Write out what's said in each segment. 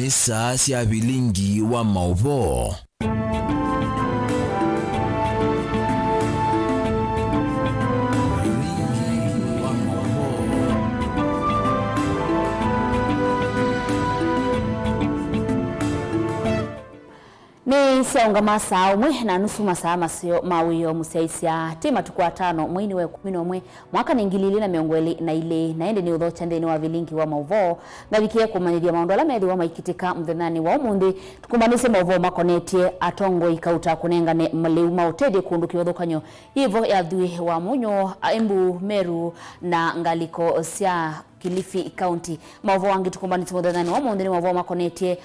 nisa cia Vilingi wa Mauvoo. Ni saunga masaa umwe na nusu masaa masio mawio musaisia tima tukwa 5 mwini we 11 mwaka ningilili na miongweli na ile naende ni udhocha ndeni wa Vilingi wa Mauvoo ngavikia kumanidia maundola methi wa maikitika mthenani wa umundi tukumbanise Mauvoo makonetie atongo ikauta kunengane maliu mautedi kunduki udhokanyo hivo ya dhui wa munyo Embu Meru na ngaliko sia Kilifi County. Mauvoo wangi tukumbanisi mthenani wa umundi ni Mauvoo makonetie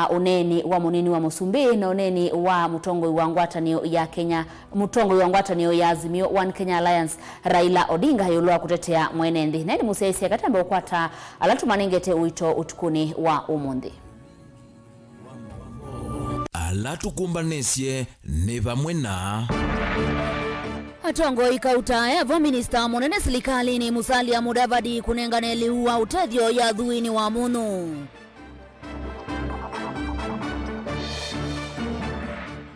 uneni wa munini wa Musumbi na uneni wa mutongo wa ngwatanio ya Kenya, mutongo wa ngwatanio ya Azimio One Kenya Alliance Raila Odinga yulwa kutetea mwenendi nani musaisi akatambe ukwata alatu manengete uito utukuni wa umundi alatu kumbanesie ni vamwe na atongo ikauta ya minister munene serikali ni Musalia Mudavadi kunengane liua utethio ya dhuini wa munu.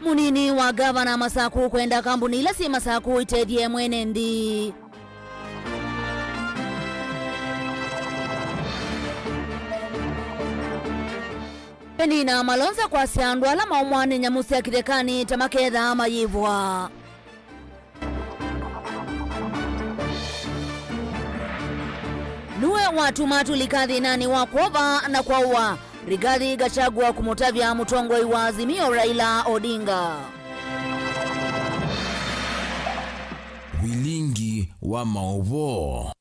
Munini wa gavana Masaku kwenda kambuni ila si Masaku itethie mwenendi. Penina Malonza kwa siandu ala maumwane nyamusi ya kitekani tamaketha mayivwa. Nuwe watu matulikathi nani wakwova na kwaua Rigathi Gachagua kumutavya mutongoi wa Azimio Raila Odinga. Vilingi wa Mauvoo.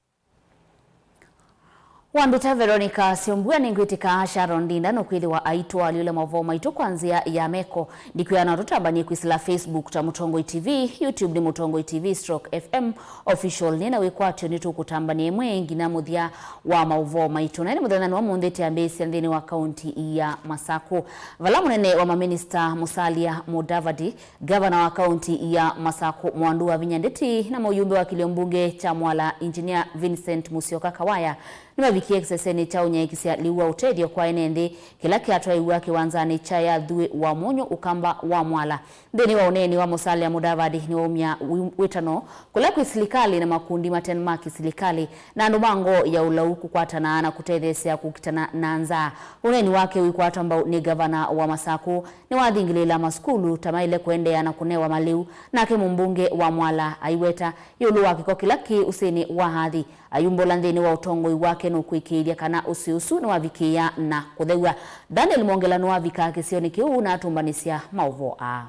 Wambita Veronicah SYOMBUA ningwitika Sharon Dinda nokwithi wa aitwa aliule Mauvoo maitu kwanzia ya meko ndikuya tutambanie kwisila Facebook ta Mutongoi TV, YouTube ni Mutongoi TV /FM official nina wikwatyo nitu kutambanie mwengi na muthia wa Mauvoo maitu na ni muthanani wa mundheti ambesi andhini wa kaunti ya Masaku. Vala munene wa maminista Musalia Mudavadi, gavana wa kaunti ya Masaku Mwandu wa Vinyandeti na muyumbe wa kiliombunge cha Mwala Engineer Vincent Musyoka Kawaya nima vikie kiseseni cha unyekisia liua utedio kwa enendi kila kiatwa iwa kiwanzani cha ya dhui wa munyo ukamba wa Mwala. Ndeni wa uneni wa Musalia Mudavadi ni wa umya witano kula kuisilikali na makundi matenmaki silikali na ndumango ya ulauku kwa tanana kutethesia kukitana nanza. Uneni wake wikwata mbao ni gavana wa Masaku ni wadhingilila maskulu tamaile kuendea na kunewa maliu na ke mbunge wa Mwala aiweta yulu wake kwa kilaki usini wa hadhi ayumbola ndeni wa utongoi wake nukuikiria kana usiusu na wavikia na kuthewa. Daniel Mwongela na wavika kisioni kiu na tumbanisia Mauvoo a.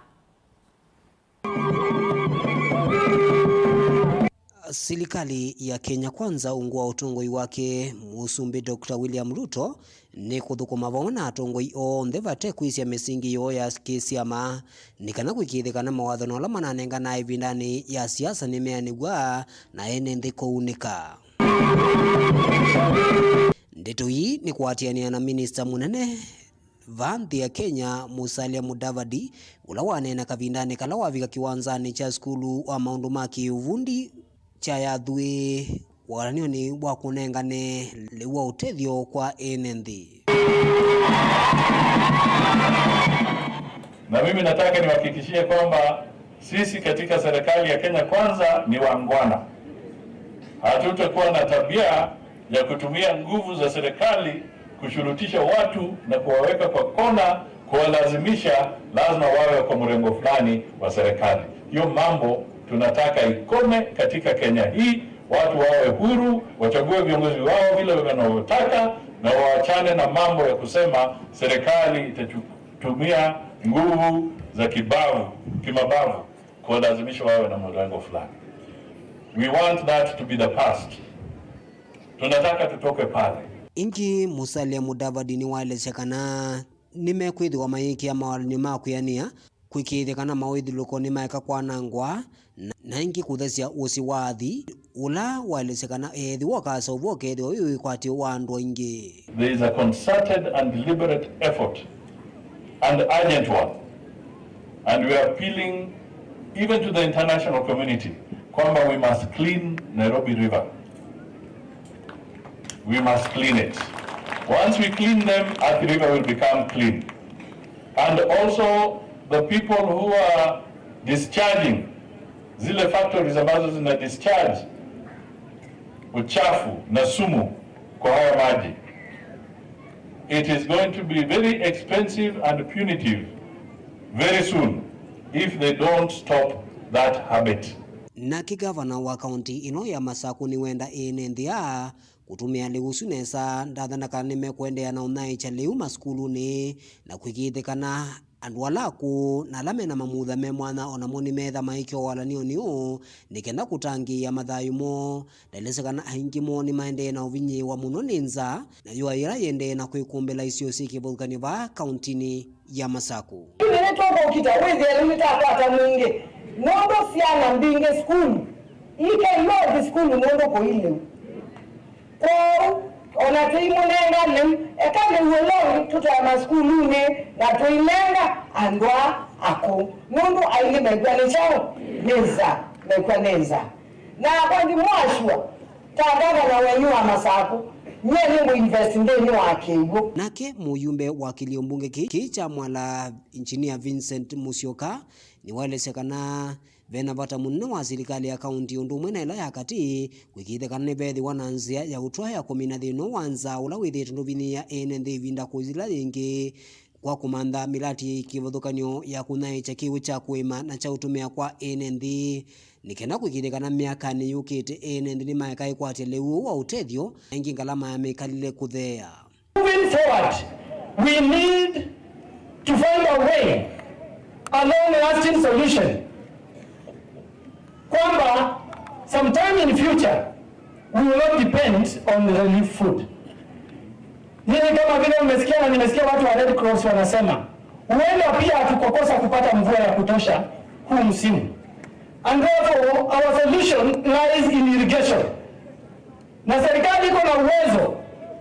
Serikali ya Kenya Kwanza ungwa utongoi wake Musumbi Dr. William Ruto ni kuthukuma vona atongoi onthe vate kwisia misingi yo ya kisiama nikana kwikithikana mawatho nola mananenga na ivindani ya siasa nimeanigwa na ene nthi kuunika. Ndeto hii ni kuatiania na minister munene vanthi ya Kenya Musalia Mudavadi ula wanena kavindani kala wavika kiwanzani cha skulu wa maundu maki uvundi cha ya dhui waranio ni wakunengane liwa utethio kwa enenthi. Na mimi nataka niwahakikishie kwamba sisi katika serikali ya Kenya Kwanza ni wangwana. Hatutakuwa na tabia ya kutumia nguvu za serikali kushurutisha watu na kuwaweka kwa kona, kuwalazimisha lazima wawe kwa mrengo fulani wa serikali. Hiyo mambo tunataka ikome katika Kenya hii. Watu wawe huru, wachague viongozi wao vile wanavyotaka na waachane na mambo ya kusema serikali itatumia nguvu za kimabavu kuwalazimisha wawe na mrengo fulani. We want that to be the past. Tunataka tutoke pale. Ingi Musalia Mudavadi ni waelezekana nimekwithwa wa maiki ya mawalini makuyania kwikithikana mawithiluko ni maeka kwanangwa na ingi kuthesia usi wathi ula waelezekana ethi wakasa uvoke ethi uyu ikwati wandu ingi. There is a concerted and deliberate effort and urgent one, and we are appealing even to the international community kwamba we must clean Nairobi River. We must clean it. Once we clean them, Athi River will become clean. And also the people who are discharging, zile factories ambazo zina discharge uchafu na sumu kwa haya maji, it is going to be very expensive and punitive very soon if they don't stop that habit. Na kigavana wa kaunti ino ya Masaku ni wenda enenthia kutumia liusu nesa ndathanaka nimekwendea na unaicha liu maskuluni na kwigithikana andu alaku na lamena mamutha me mwana ona moni metha maikyo walanio niu nikenda kutangia mathayu mo ndelesekana aingi mo ni maende na uvinyi wa muno ninza na yua ira yende na kwikumbela isio sikivulkani va kauntini ya Masaku. Nene toka ukita wezi elimita apata mwingi nondo siana mbinge skulu ike yozi skulu nondo ko ile ko ona tuimunenga nem ekale uweloni tuto ya maskulu ne na tuimenga andwa ako nondo aile megwane chao neza na kwandi mwashwa tagaga na wenyu wa Masaku nyene mu invest ndeni wake igo. Nake muyumbe wa kilio mbunge kicha mwala engineer Vincent Musyoka ni walesekana vena vata munene wa serikali ya kaunti undumwe na ila ya kati kwikithekana ni bethi wananzia ya utwaya kumina thino wanza ula withitu nduvini ya enenthi vinda kuzila yingi kwa kumantha milati kivuthukanio ya kunaicha kiwu cha kuima na cha utumia kwa enenthi nikenda kwikithekana miakani yukite enenthi ni maeka ikwatia liu wa utethio ingi ngalama ya mikalile kuthea. Moving forward, we need to find a way, a long-lasting solution. Kwamba sometime in future we will not depend on relief food. Nini kama vile nimesikia watu wa Red Cross wanasema huenda pia tukokosa kupata mvua ya kutosha huu msimu. And therefore our solution lies in irrigation. Na serikali iko na uwezo,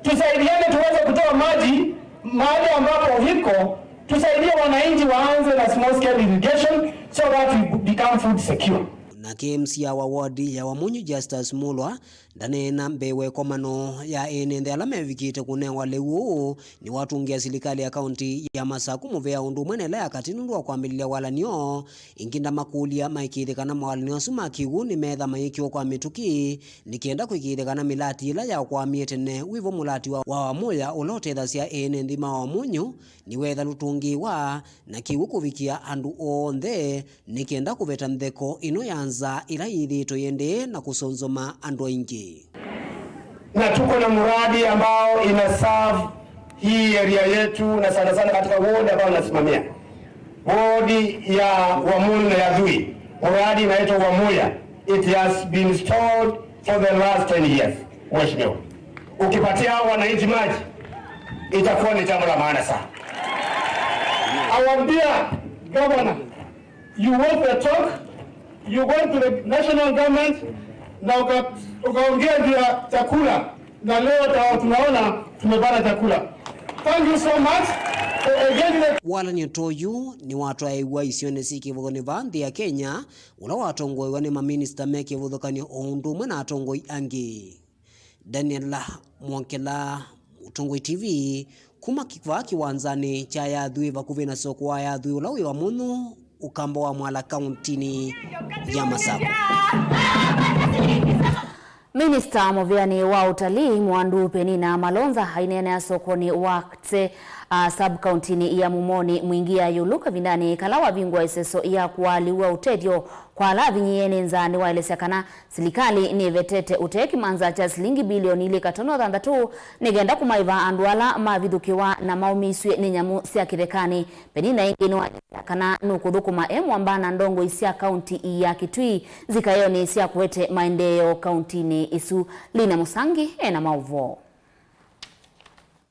tusaidiane tuweze kutoa maji mahali ambapo hiko, tusaidie wananchi waanze na small scale irrigation so that we become food secure. Na KMC wa ward ya Wamunyu Justus Mulwa ndanena mbewe komano ya enende alame vikite kunewa lewo ni watungia serikali ya kaunti ya Masaku muvea undumwe nela ya katinundu wa kuambililia walanio inginda makulia maikithekana mawalanio suma kigu ni metha maikio kwa mituki nikienda kwikithekana milati ila ya kuamie tene wivo mulati wa Wamuya ulotethasya sia enende ma Wamunyu ni wetha lutungiwa na kigu kuvikia andu onthe nikienda kuveta ntheko ino yanza ila yithito yende na kusonzoma andu aingi. Na tuko na muradi ambao ina serve hii area yetu na sana katika ward ambao nasimamia. Ward ya Wamunyu na ya Dhui. Muradi inaitwa Wamuya. It has been installed for the last 10 years. Mheshimiwa. Ukipatia wananchi maji itakuwa ni jambo la maana sana. Awambia governor, you want the talk, you went to the national government na ukaongea juu ya chakula na leo tunaona tumepata chakula. Thank you so much. Wala nyotoyu ni watu aiwa isione siki vuthoni vanthi ya Kenya ula watongoi wane maminista meke vuthokani ondumwe na atongoi angi. Daniel Mwankela, Utongoi TV, kuma kikwa kiwanzani cha ya Dhui vakuvi na soko ya Dhui ula wiwa munu ukambo wa Mwala kauntini ya Masaku. Minista Moviani wa utalii Mwandu Penina Malonza hainene ya sokoni wakte sub-countini ya Mumoni mwingia yuluka vindani kalawa vingwa iseso ya kualiwa utedio kwa lavi nyene nzani wa elesekana silikali ni vetete uteki manza cha silingi bilioni ili katono dhandatu nigenda kumaiva anduala mavidhukiwa na maumiswe ni nyamu siya kirekani. Penina inginu wa elesekana nukudhukuma wambana ndongo isia kaunti ya Kitui zikayoni siya kuwete maendeo kauntini isu. Lina Musangi na Mauvoo.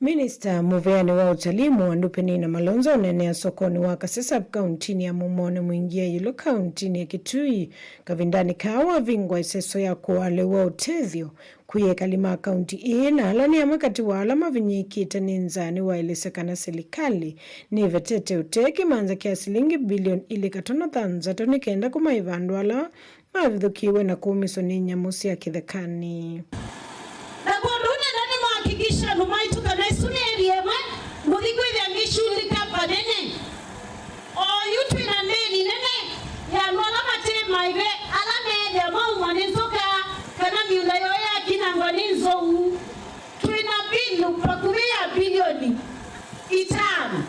Minista Moviani wa utalii Mwandu Penina Malonza unenea sokoni waka sasa kauntini ya Mumone mwingia yulu kauntini ya Kitui kavindani kawa vingwa iseso ya kualewa utethio kuye kalima kaunti ina alani ya makati wa alama vinyikita ninzani wa ilisekana serikali ni vetete uteki manza kia silingi bilioni ili katono thanza toni kenda kumaivandu ala mavidhukiwe na kumiso ni nyamusi ya kithekani. Na kwa nune nani mwakikisha numaitu kanaisu angishulika panene o yutu ina neni nene ya lwala mate maive alame ya maumwa nizoka kana miunda yoya kina ngwaninzo tuina bilu pakuwea bilioni itano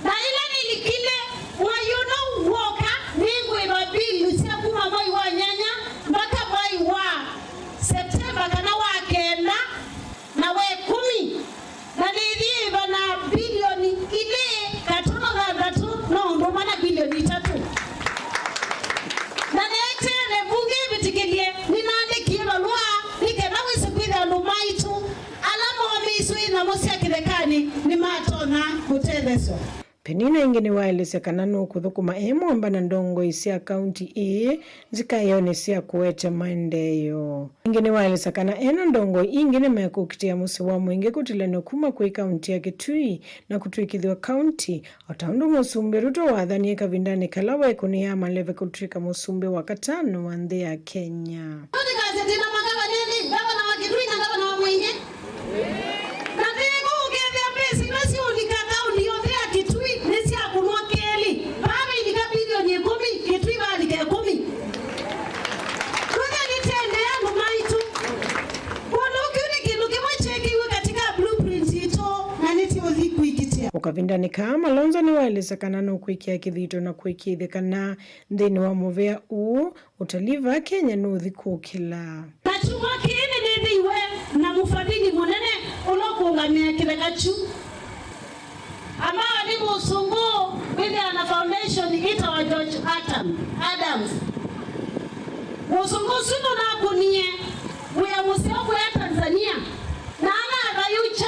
na ila nilikile wayuno woka ningwe mabilu siya kuma mai wa nyanya mpaka mai wa September kana wakenda na we 10 na niliiva na bilioni ile katono gandatu no ndo mana bilioni 3 na netere bunge bitikilie ninaandikie balwa nikena wisikwida lumaitu alama wa misui na mosi ya kidekani ni matona kutetheso. Penina ingene waelesekana nukuthukuma emwamba na ndongo isia kaunti ii zikayonisia kuwete maendeyo. Ingene waelesekana ena ndongo ingene mekukitia musi wa mwingi kutileno kuma kui kaunti ya Kitui na kutuikidhiwa kaunti. Otaundu musumbi Ruto waadhanie kavindani kalawa ikuni ya maleve kutrika musumbi wakatano wande ya Kenya. Ukavindani kama Lonzo ni waelesekana nukuikia kithito na kuikithikana ndeni wa movea uu utaliva Kenya nuthi kukila. Kachuma kini nithiwe na mufadhili munene ulokuungamia kilekachu. Ama ni musungu wile na foundation ita wa George Adams. Musungu sunu na kunie uya musiabu ya Tanzania. Na ana rayucha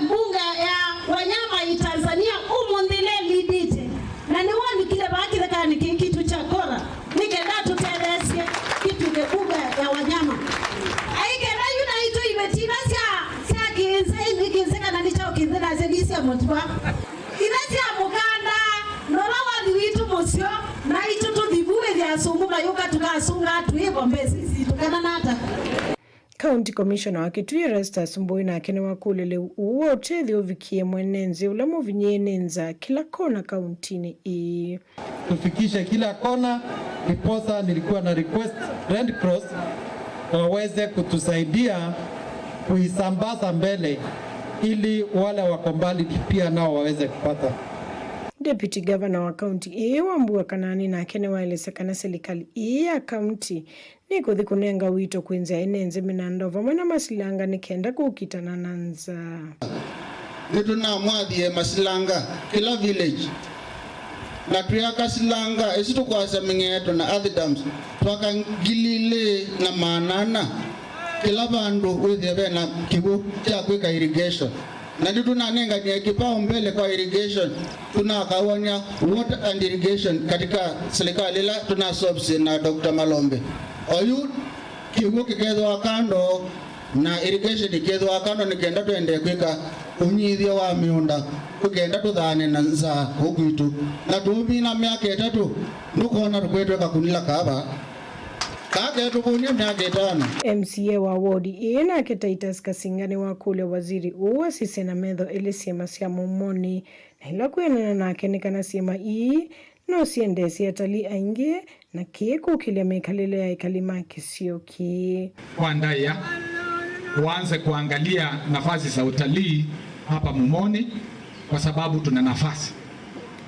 bunga ya wanyama ya Tanzania umundile lidite. Na ni wani kile baki leka ni kitu cha kora. Nikenda tuteresie kitu ke bunga ya wanyama. Aikenda yuna ito ibetina siya kinzeka na nicha ukinzeka zedisi ya mtuwa. Inasi ya mukanda nora wadi witu musio na ito tudhibuwe vya sumuma yuka tukasunga tuibo mbezi tukana nata. County Commissioner wa Kitui Erastus Mbui na kene wakulele uo utethi uvikie mwenenzi ulamu vinyenenza kila kona kauntini ii. Tufikishe kila kona, niposa nilikuwa na request Red Cross waweze kutusaidia kuisambaza mbele ili wale wako mbali pia nao waweze kupata. Deputy Governor wa County Wambua Kanani na kene waelesekana serikali ya county ni kuthi kunenga wito kwinza enenze minandova mwana masilanga nikenda kukitana nanza. Nitu na mwadhi masilanga kila village na tuyaka silanga esitu kwa samingeto na other dams tuwaka ngilile na manana kila bandu withebe na kibu cha kweka irrigation. Na nitu na nenga ni kipao mbele kwa irrigation tunakawanya water and irrigation katika serikali la tunasubsi na Dr. Malombe. Oyu kibu kikedwa kando na irrigation ikedwa kando nikenda tuende kwika unyithia wa miunda kugenda tuthane na nza hukuitu na tubi na miaka 3 ndukona tukwetweka kunila kaba kake tukunia miaka 5. MCA wa wodi na Kitaitas Kasingani wa kule waziri uwa sise na medho elisema siya mumoni na hila kuyenana na kenikana siyama no siendesi atali aingie na kieku kile mekalile ya ikalima kisioki. Kuandaya uanze kuangalia nafasi za utalii hapa Mumoni kwa sababu tuna nafasi.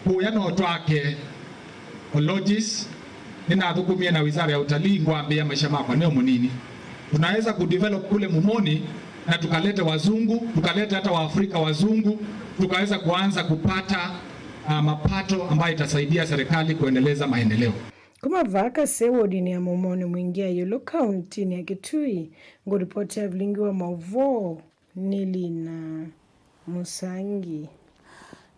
Kuyano otwake lodges ninathukumia na wizara ya utalii ngwambia maisha mako neo munini. Tunaweza kudevelop kule Mumoni na tukaleta wazungu, tukaleta hata Waafrika wazungu, tukaweza kuanza kupata mapato ambayo itasaidia serikali kuendeleza maendeleo. Kuma vaka sewodi ni ya Mumoni mwingia yulo kaunti ni ya Kitui. Nguripoti ya Vilingi wa Mauvoo Nilina Musangi.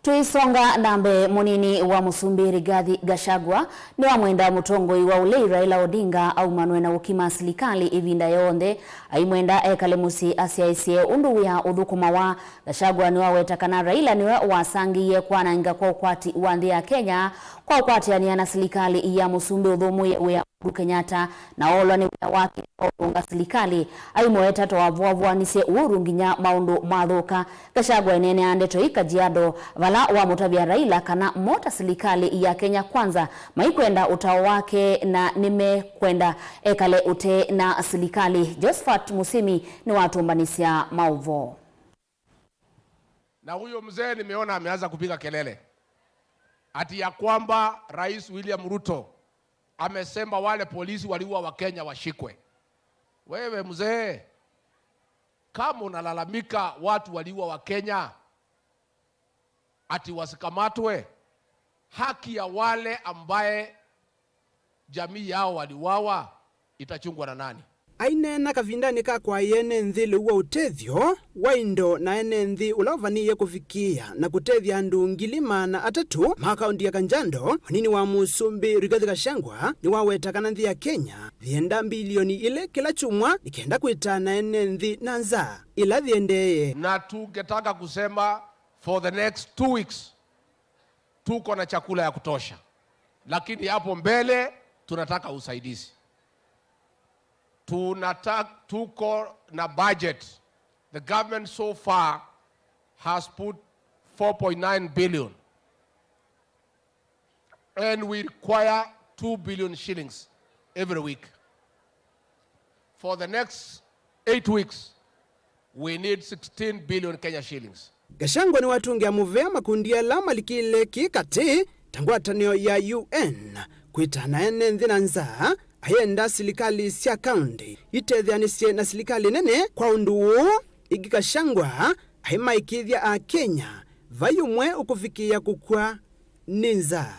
Tuisonga nambe munini wa Musumbiri Gathi Gachagua ni wa mwenda mutongoi wa ulei Raila Odinga au manwena ukima silikali ivinda yonde aimwenda ekalemusi asiaisie undu ya udhukuma wa Gachagua ni wa wetakana Raila ni wa wasangiye kwa nanga kwa ukwati uandhi ya Kenya kwa ukwati ya niana silikali ya Musumbi udhumu ya Kenyatta na olwa ni wake onga serikali aimweta to avwavwanise Uhuru nginya maundu mathuka Gachagua enene andeto ikajiado vala wa mutabia Raila kana mota serikali ya Kenya Kwanza maikwenda utao wake na nimekwenda ekale ute na serikali. Josephat Musimi ni watumbanisia Mauvoo. Na huyo mzee nimeona ameanza kupiga kelele ati ya kwamba Rais William Ruto amesema wale polisi waliua Wakenya washikwe. Wewe mzee, kama unalalamika watu waliua Wakenya ati wasikamatwe, haki ya wale ambaye jamii yao waliuawa itachungwa na nani? Aine na kavindani ka kwa yene nthili uwa utethyo waindo na ene nthi ulavaniye kufikia na kutethya andu ngilima atatu makaundi ya Kanjando. Wanini wa Musumbi Rigathi Gachagua ni wawetakana nthi ya Kenya thienda bilioni ile kila chumwa nikenda kuitana ene nthi na nza ila thiendeye. Na tungetaka kusema for the next 2 weeks tuko na chakula ya kutosha, lakini hapo mbele tunataka usaidizi. Tuko na budget. The government so far has put 4.9 billion and we require 2 billion shillings every week. For the next 8 weeks we need 16 billion Kenya shillings. Gachagua ni watungia muvea makundi ya lama likile kikati tangwatanio ya UN kuitana ene nthi na nza ayenda serikali sia kaunti itethyanisye na serikali nene kwa undu igi Gachagua aimaikithya a Kenya vayumwe ukufikia kukwa ninza.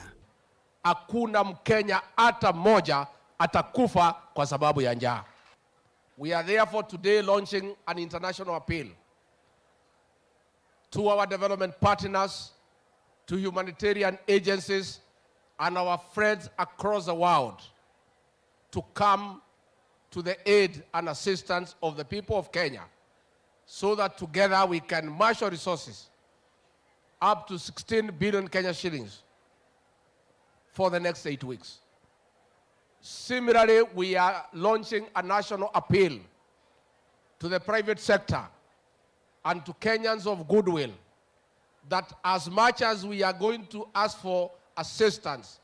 Hakuna Mkenya hata moja atakufa kwa sababu ya njaa. We are therefore today launching an international appeal to our development partners, to humanitarian agencies and our friends across the world to come to the aid and assistance of the people of Kenya so that together we can marshal resources up to 16 billion Kenya shillings for the next 8 weeks. Similarly, we are launching a national appeal to the private sector and to Kenyans of goodwill that as much as we are going to ask for assistance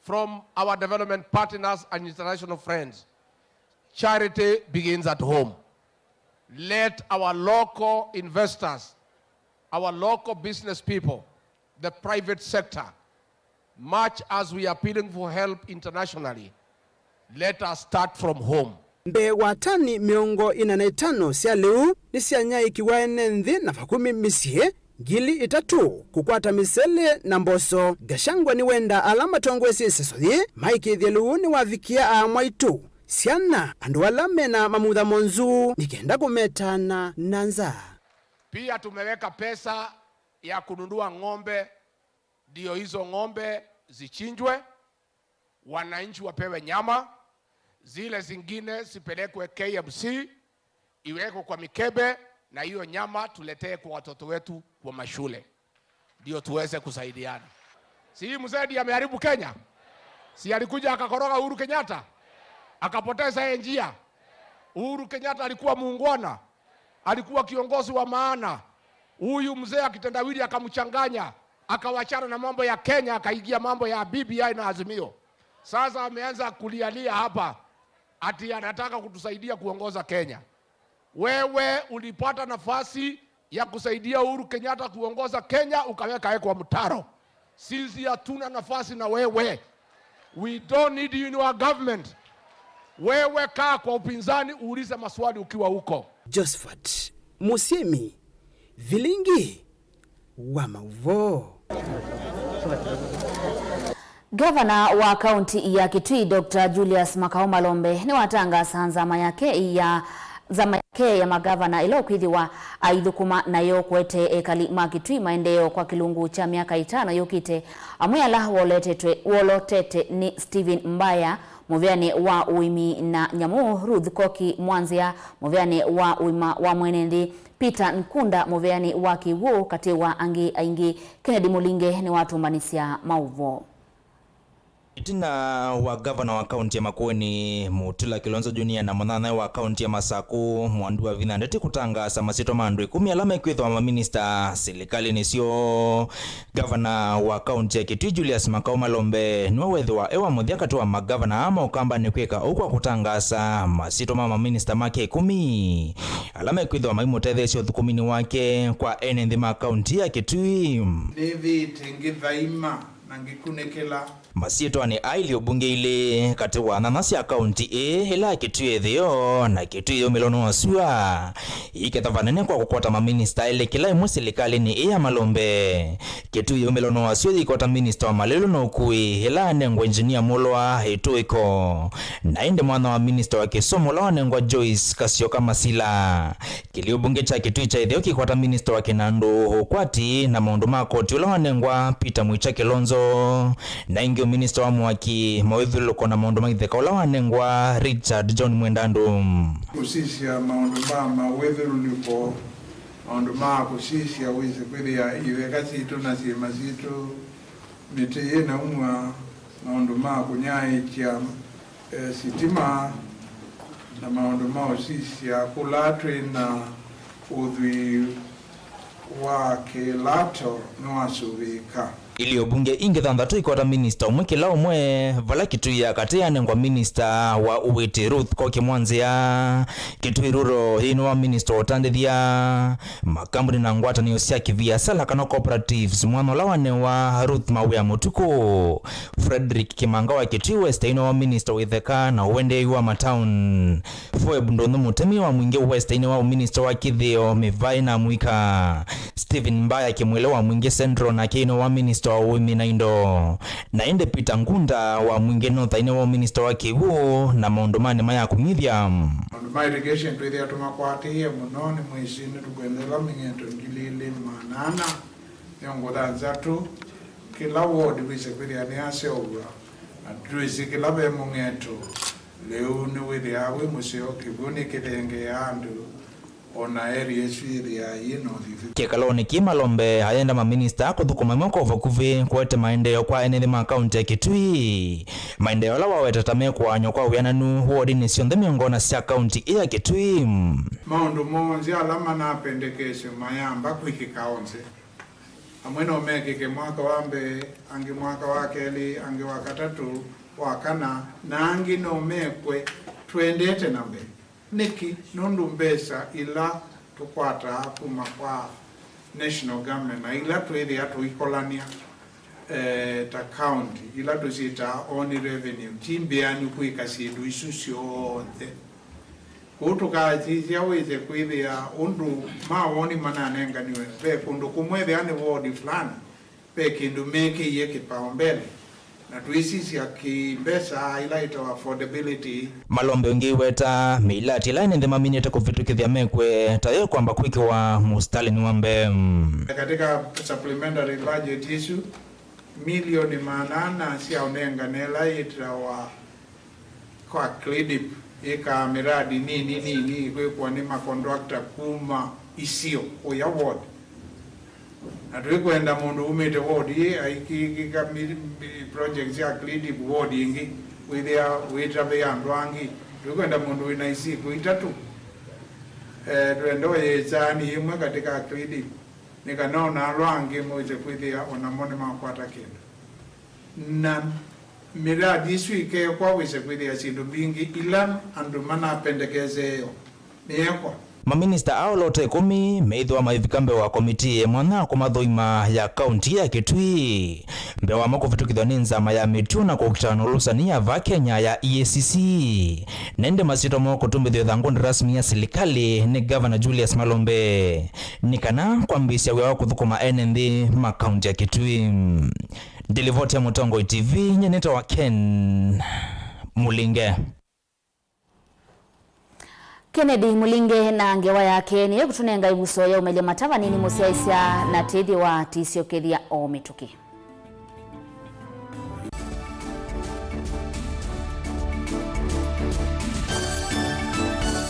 from our development partners and international friends, charity begins at home. Let our local investors, our local business people, the private sector, much as we are appealing for help internationally, let us start from home. Mbe watani miongo 45 sia leu ni sianya ikiwa ene nthi na vakumi misie gili itatu kukwata misele na mboso. Gachagua ni wenda alama tongwesi sesothi maikithye luu ni wavikia amwaitu siana andu alame na mamutha monzu nikenda kumetana na nza. Pia tumeweka pesa ya kununua ng'ombe, ndio hizo ng'ombe zichinjwe, wananchi wapewe nyama, zile zingine sipelekwe KMC, iwekwe kwa mikebe, na hiyo nyama tuletee kwa watoto wetu kwa mashule, ndio tuweze kusaidiana. Si hii mzee ameharibu Kenya? Si alikuja akakoroga Uhuru Kenyatta akapoteza njia? Uhuru Kenyatta alikuwa muungwana, alikuwa kiongozi wa maana. Huyu mzee akitendawili akamchanganya, akawachana na mambo ya Kenya, akaingia mambo ya BBI na Azimio. Sasa ameanza kulialia hapa ati anataka kutusaidia kuongoza Kenya. Wewe ulipata nafasi ya kusaidia Uhuru Kenyatta kuongoza Kenya, ukaweka kwa mtaro. Sisi hatuna nafasi na wewe. We don't need you in our government. Wewe kaa kwa upinzani, uulize maswali ukiwa huko. Josephat Musimi, Vilingi wa Mauvoo. Gavana wa kaunti ya Kitui Dr. Julius Makao Malombe ni watangaza nzama yake ya magavana ilo kwithiwa aithukuma nayo kwete ekali makitui maendeo kwa kilungu cha miaka 5 yukite amuyala wolotete ni Stephen Mbaya muvyani wa uimi na nyamu, Ruth Koki Mwanzia muvyani wa uima wa mwenendi, Peter Nkunda muvyani wa Kiwu kati wa angi aingi. Kennedy Mulinge ni watu manisia Mauvoo. Itina wa governor wa county ya Makueni Mutula Kilonzo Junior na mwanana wa county ya Masaku mwandu wa vinandeti kutangasa masito mandu 10 alama ikwithwa wa minister serikali nisio governor wa county ya Kitui Julius Makau Malombe niwe wethwa ewa muthiakatu wa magavana ama ukamba nikwika ukwa kutangasa masito mama minister make 10 alama ikwithwa maimutethesio thukumini wake kwa ene nthima county ya Kitui David ngithaima nangikunekela masito ni aili ubunge ile katiwa nanasi ya county ila Kitui thio na Kitui yo milono wasua iketavanene kwa kukwata maminista ile kila imwe serikali ni ya Malombe Kitui yo milono wasua ikota minister wa Malelo no kui ila nengwa engineer Mulwa ituiko na inde mwana wa minister wa Kisomo la nengwa Joyce Kasioka Masila kili ubunge cha Kitui cha thio kikwata minister wa Kinandu kwati na maundu makoti ula nengwa Peter Mwicha Kilonzo na ingi minister wa mwaki Mauvoo kona maundu magitheka ula wanengwa Richard John Mwendandu kusisia maundu Mauvoo lipo maundu kusisia wize kwithia iwekati itu na sima situ miteye na umwa maundu kunyai tia sitima na maundu usisia kulatwe na udhi wake lato nwasuvika ili obunge inge thanthatu ikota minister umwe kila umwe vala Kitui ya katea nengwa minister wa Uwiti Ruth Koki Mwanzia Kitui Ruro hino wa minister otandithia makambuni na ngwata ni osia kivia sala kana cooperatives mwano la wanewa Ruth Mawea Mutuku Frederick Kimanga wa Kitui West hino wa minister witheka na uwende wa matown Foeb Ndondu Mutemi wa Mwingi West hino wa minister wa Kithio Mivai na Mwika Stephen Mbaya Kimwele wa Mwingi Central na kino wa minister wa Women na Indo na ende Peter Ngunda wa Mwingi North ine wa minister wa Kivu na maundomani maya kumithia maundomani irrigation twithia tumakwatiie muno ni mwisini tukwendela ming'ento ngilili manana nyongo nzatu kila ward wise kwithia ni aseowa atwisi kila be mung'ento leo ni withia we museo kibuni kitenge andu ona area ya Kekaloni Kimalombe hayenda maminista kuthukuma mwako vakuvi kwete maendeleo kwa eneo ma county ya Kitui maendeleo la wawetatame kwa nyokwa uyananu wodi ni sionde miongona sia county ya Kitui maundu monzi alama na pendekesho mayamba kwikikaonze amweno mekike mwaka wambe angi mwaka wakeli angi wakatatu wakana na angi no mekwe tuendete nambe niki nundu mbesa ila tukwata kuma kwa national government na ila tuwezi hatu ikolania ta county ila tusita only revenue timbiani kuikasidu isusio onte kutuka chizi aweze kuithia undu maoni mananenga niwe pe kundu kumwethe ane wodi fulani pe kindu meke iye kipaumbele na tuisisi ya kimbesa ila ito affordability Malombe ungi weta milati ila nende maminete kufitukithia mekwe tayo kwamba kwiki wa mustalini wambe katika supplementary budget issue milioni manana siya unenga nela itra wa kwa clip ika miradi nini kwa ni makonductor kuma isio uya ward atuwe kuenda mundu umete ward ye aikika projects ya clip ward ingi wita beyandu angi atuwe kuenda mundu wina isi kuitatu tuendo ye zani imwe katika clip nika naona alwangi mweze kuithia onamone makwata kendo na miradi isu ike kwa wise kuithia sindu bingi ila andu mana pendekezeo niyekwa maminista ao lote 10 meithwa maivikambe wa komiti mwana kumathoima ya county ya Kitui mbewa makuvitukithwa ni nzama ya mitu na kukitano lusania va Kenya ya EACC nende masito moko tumbithio thangundi rasmi ya serikali ni governor Julius Malombe nikana kwambisia wa kuthukuma NND ma county ya Kitui Delivote ya Mutongo TV nyeneta wa Ken Mulinge Kennedy Mulinge na ngewa yake niye kutunenga ibuso ya umelia matava nini musiaisia na tethi wa tisio kethia o mituki.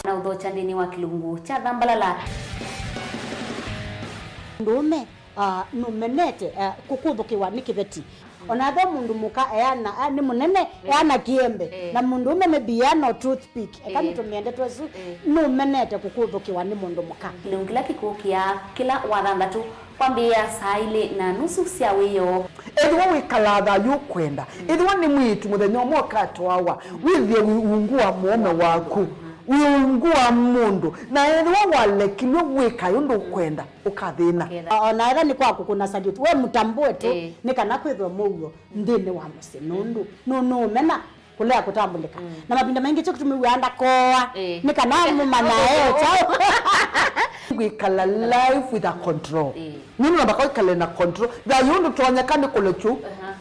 Na udhocha ndini wa kilungu cha dhambalala. Ndume numenete kukuthukiwa ni kibeti onathe mundu muka eana ni munene eana kiembe na mundu umene biano toothpick ekani tumiende twesu no menete kukuthukiwa ni mundu muka lungila kikukia kila wathanthatu kwambia saa 2:30 cia wiyo edwa wikalatha yukwenda edwa ni mwitu muthenya umwe katwawa withie ungua muome waku wiungua mundu na edwa walekilwe wika yundu kwenda ukathina ona era ni kwaku kuna salute we mutambue tu ni kana kwithwa mugo ndini wa muse nundu no mena kulea kutambulika na mapinda mengi cyo kutumiwanda koa ni kana mumana chao wikala life with a control nini nabaka wikala na control da yundu tuonyekane kulechu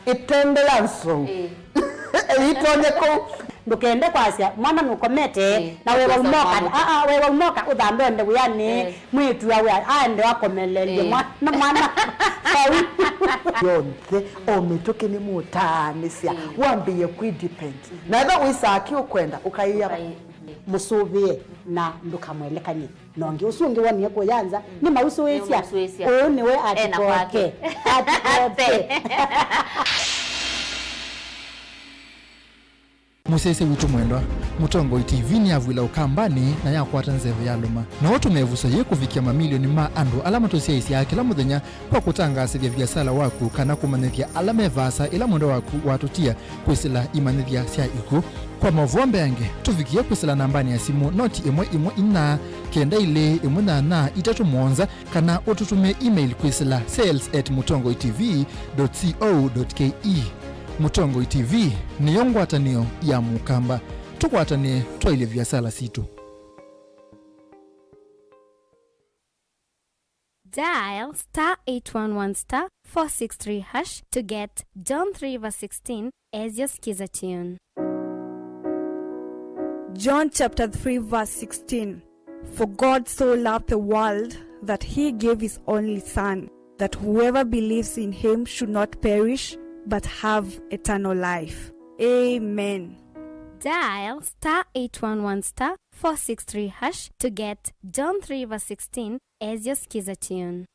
itendelanso itonyeko ndukende kwasia mwana nukomete na wewe umoka wewe umoka udhambe ende uyani mwitu yawe aende wakomelele mwana yonse ometoke ni mutanisia wambiye kwidepend na eba wisaki ukwenda ukaiya musubie na ndukamwelekanye nonge usungi wani yako yanza ni mausu wesia ni we atikoke musese witu mwendwa mutongo TV ni avwila ukambani na yakwata nzeve ya luma na watu mevusa ye kufikia mamilioni ma andu alama tosia isi ya kila muthenya kwa kutangasa vya biasala waku kana kumanethia alama evasa ila mwendo waku watutia kwisila imanethia sia iku kwa Mauvoo yange tufikia kwisila nambani ya simu noti imwe ina kenda ile imwe na itatu mwonza kana ututume email kwisila sales@mutongotv.co.ke. Mutongo TV ni yongwatanio ya mukamba tukwatane twaile biasala situ. Dial *811*463# to get John 3:16 as your skiza tune. John chapter 3:16. For God so loved the world that he gave his only son, that whoever believes in him should not perish but have eternal life. Amen. Dial *811*463# to get John 3:16 as your skiza tune.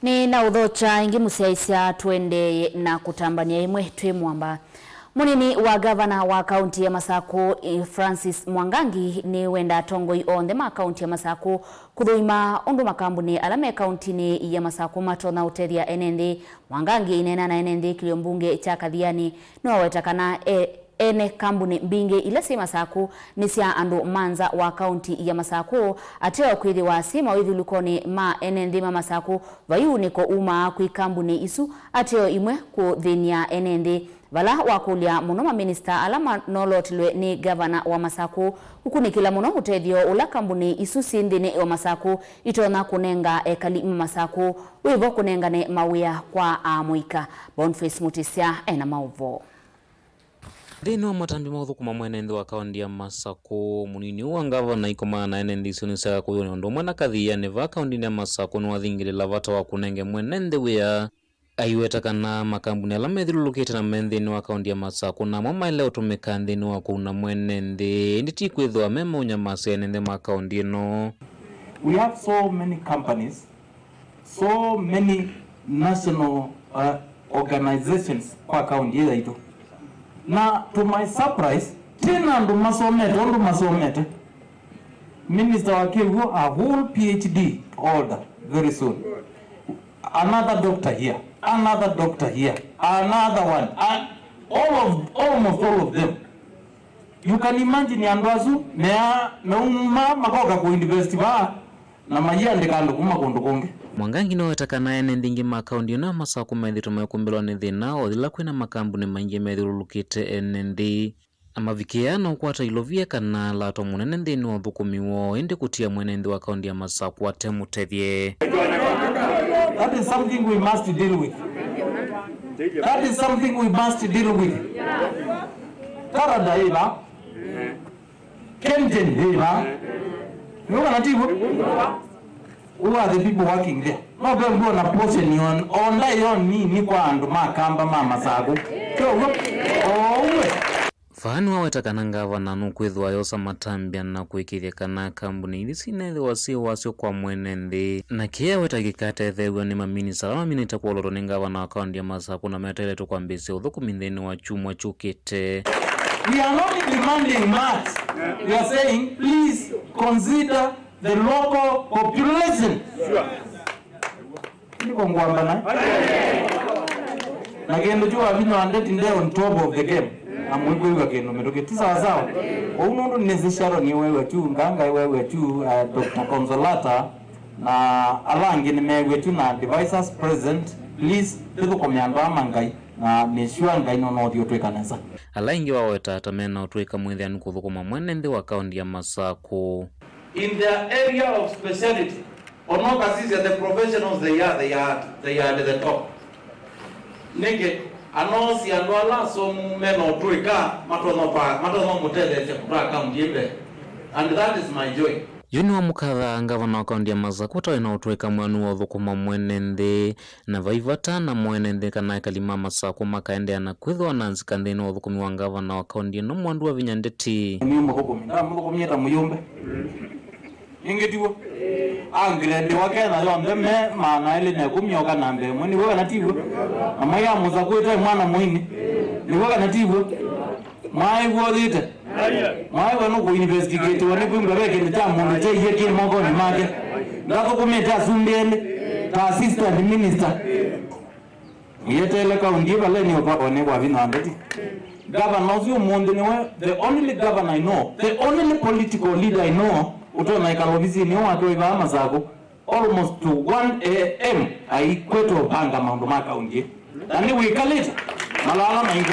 ni na udhocha ingi musiaisia twende na kutambania imwe twimwamba. Munini wa gavana wa kaunti ya Masako Francis Mwangangi ni wenda tongoi onde ma kaunti ya Masako kudhuima undu makambuni alame kaunti ni ya Masako matona uteria enende. Mwangangi inena na enende kiliombunge cha Kathiani no wetakana ene kambuni mbinge ila si Masako nisia andu manza wa kaunti ya Masako ateo kwidi wa sima withulukoni ma enende ma Masako vayu niko uma kui kambuni isu ateo imwe kudhinia enende vala wakulia muno minister alama nolotilwe ni gavana wa Masako huku kila muno utethio ula kambuni isu sindini wa Masako itona kunenga ekali Masako wivo kunengane mawia kwa amuika. Boniface Mutisia ena Mauvoo. Thini wa matambi mauthuku mwenende wa kaunti ya Masako munini wa gavana ikomana enende isu nisaka kuyoni ondo mwena Kathiani va kaunti ya Masako nuwathingilila vata wa kunenge mwenende wia aiwetakana makambuni ala methilulukite na menthini wa kaunti ya Masako na mamaile utumika nthini wa kuna mwenende nditi kwithwa mema unyamasi enende ma kaunti ino. We have so many companies, so many national organizations kwa kaunti yetu. Na to my surprise tena ndo masomete minister wa Kivu a whole PhD holder very soon. Another doctor here, another doctor here, another one, and almost all of them. You can imagine yanduazu na makoka ku university ba na mayande kando kuma kondo konge. Mwangangi no wetakana ene ndingi makaundi na Masako methito makumbelwa ni thina othila kwina makambuni maingi methilulukite ene ndi amavikiano kwata ilovia kana lato munene nthini wa thukumiwo indi kutia mwenende wa kaunti ya Masako atemutethie. That is something we must deal with. That is something we must deal with. Tarada ila Kenjen ila Nuka natibu who are the people working there? No people who are portion on that ni kwa andu makamba Masako. Fani wawetakana ngavana nukwithwa yosa matambia na kuikithekana kambuni ili sinethe wasio kwa mwenende na kia wetakikate thewa ni maminisa wa minita kwa loro ni ngavana wa kaundi ya Masaku na metele tu kwa mbisi udhukumindeni wa chumwa chukite. We are not demanding much. We are saying please consider the local population. Sure. Niko ngwambana. Na kendo jua vino andeti nde on top of the game. Amwiko yuka kendo medoke tisa sawa. Unondo nezisharo ni wewe tu nganga wewe tu Dr. Consolata na alangi ni mewe tu na devices present. Please tuko komeandwa mangai na nishua ngai no dio tweka nesa. Alangi waweta atamena utweka mwendhi anukuthukuma mwenende wa kaundi ya Masaku. In their area of speciality, onoka sisi the professionals they are at the top. Nike anosi anwala so meno tweka matono mutele chakura kaundi yebe. And that is my joy. Yuni wa mukatha ngavana wa kaundi ya Masaku tawena utweka mwanu wa thukuma mwenende na vaivata na mwenende kana kalima Masaku makaende ana kwithwa na nzikandeni wa thukumi wa ngavana wa kaundi no mwandu wa vinyandeti. Mimi mko kumyeta muyumbe. Ingetiwo angirende wakena yonde me maana ile ne kumyoka nambe mwini woga natiwo amaya Masaku ite mwana mwini ni woga natiwo mai wodite mai wano ku investigate wani kumbe weke ni tamu ni teye kile mongo ni mage ndako kumeta sumbele ta assistant minister yetele ka undi bale ni one wa vino andeti governor sio monde ni we the only governor I know, the only political leader I know utona ikalobisi ni watu wa Masaku almost to 1 am aikweto banga maundu maka undi and we kalita malala maingi.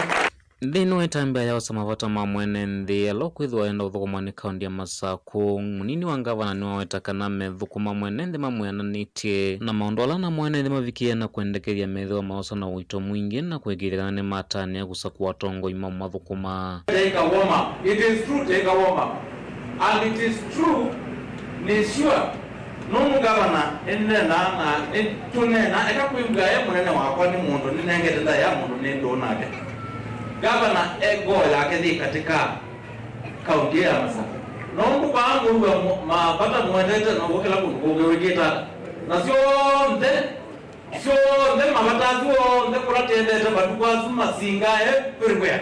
Ndino etambia ya wasamavata mamwenende alokwithwa enda uthukuma ni kaundi ya Masaku munini wa ngavana ni wawetakana methukuma mwenende mamweananitie na maondola na mwenende mavikia na kuendekeria methewa maosa na wito mwingi na kuegirikana ni matani ya kusaku watongo imamu mathukuma. Take a warm up. It is true, take a warm up. And it is true, ni sure nomu gavana na tunena eka kuimbwa ya munene wakwa ni mundu ninengetenda ya mundu ni ndonake. Gavana ego yake thi katika kaunti ya Masaku. Nomu bangu wa mapata mwendete na wokela kugeurigita. Na sio nde mapata sio nde kuratendete batukwa suma singa everywhere.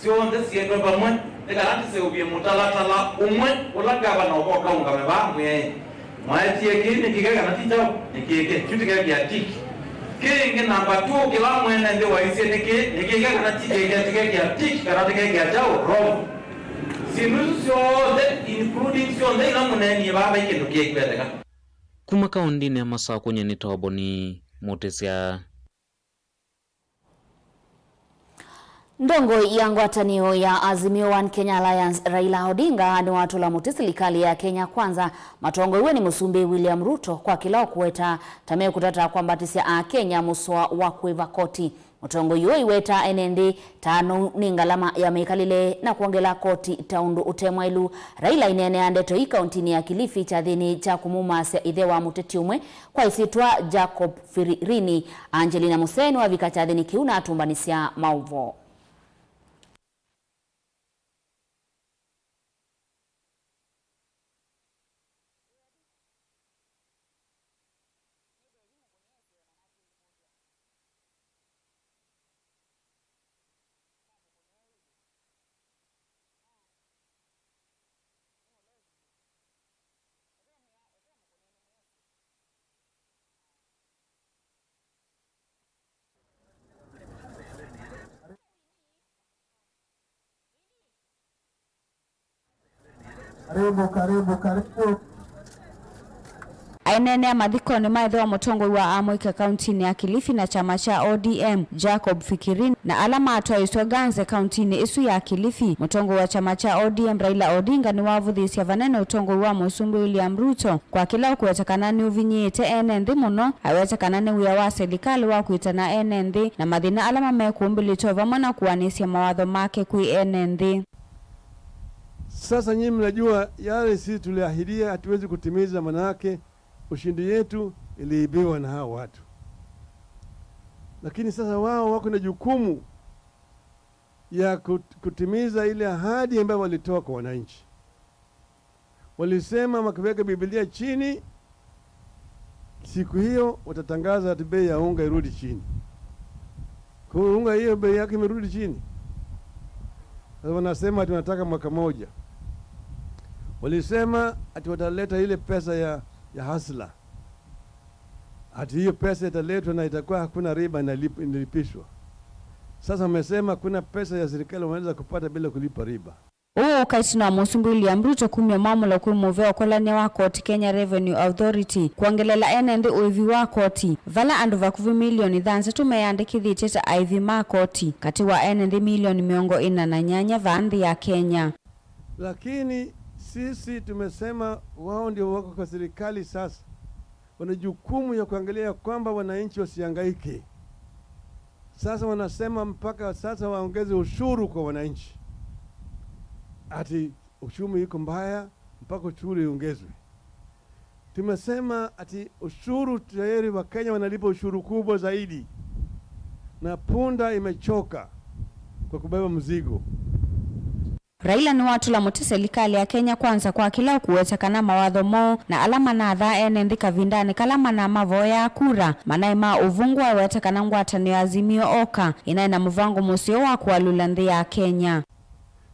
Sio nde siendo pamwe ekarati se ubie mutalatala umwe ula gavana oboka unga mebamwe. Mwaetie kini kigega na tijao nikike chutika ya tiki. Kingi namba 2 kila mwenende wa isi nikike kana tike ya tiki kana tike ya jao roho. Sinusu de including sio de na mweneni baba ikindu kikweteka. Kuma kaundi ya Masaku nyeni toboni motesia Ndongo ya ngwatanio ya Azimio One Kenya Alliance Raila Odinga ni watu la muti serikali ya Kenya Kwanza matongo iwe ni Musumbi William Ruto kwa kilao kuweta tameo kutata kwa mbatisia a Kenya muswa wa kuiva koti. Mutongo iwe iweta NND tano ningalama ya meikalile na kuongela koti taundu utemwa ilu Raila inene andeto hii kauntini ya Kilifi cha dhini cha kumumasa idhewa muteti umwe kwa isitwa Jacob Firini. Angelina Museni wa vika cha dhini kiuna atumbanisia Mauvoo. Karibu. Ainene ya mathiko ni maitho wa mutongo wa Amoika kauntini ya Kilifi na chama cha ODM Jacob Fikirini na alama atoiswa ganze kauntini isu ya Kilifi. Mutongo wa chama cha ODM Raila Odinga ni wavuthisia vanene utongo wa Musumbi William Ruto kwa kila kuwetakana ni uvinyite NND muno awetakana ni uya wa serikali wa kuitana NND na mathina alama mekumbili tova mwana kuwanisya mawatho make kui NND. Sasa nyinyi mnajua yale sisi tuliahidia hatuwezi kutimiza, manake ushindi yetu iliibiwa na hao watu. Lakini sasa wao wako na jukumu ya kutimiza ile ahadi ambayo walitoa kwa wananchi. Walisema wakiweka Biblia chini, siku hiyo watatangaza ati bei ya unga irudi chini. Kwa unga hiyo bei yake imerudi chini. Sasa wanasema ati wanataka mwaka moja. Walisema ati wataleta ile pesa ya hasla. Ati hiyo pesa italetwa na itakuwa hakuna riba inalipishwa. Sasa wamesema kuna pesa ya serikali wanaweza kupata bila kulipa riba. Kaitino Musumbi William Ruto kumya mamula kwa Mauvoo kolania wa koti Kenya Revenue Authority kuangelela enende uivi wa koti vala andu vakuvi milioni dhansa tumeyandikithi teta ivi ma koti kati wa enende milioni miongo ina na nyanya vaandhi ya Kenya. Lakini sisi tumesema wao ndio wako kwa serikali sasa. Wana jukumu ya kuangalia kwamba wananchi wasihangaike. Sasa wanasema mpaka sasa waongeze ushuru kwa wananchi. Ati uchumi iko mbaya mpaka ushuru iongezwe. Tumesema ati ushuru tayari wa Kenya wanalipa ushuru kubwa zaidi. Na punda imechoka kwa kubeba mzigo. Raila ni watu la muti serikali ya Kenya kwanza kwa kila kuwetekana mawadho mo na alama na dha enende kavindani kalama na Mauvoo ya kura manaima uvungu wa wetekana ngwatani ya Azimio Oka inaina mvango musio wa kualula nthi ya Kenya.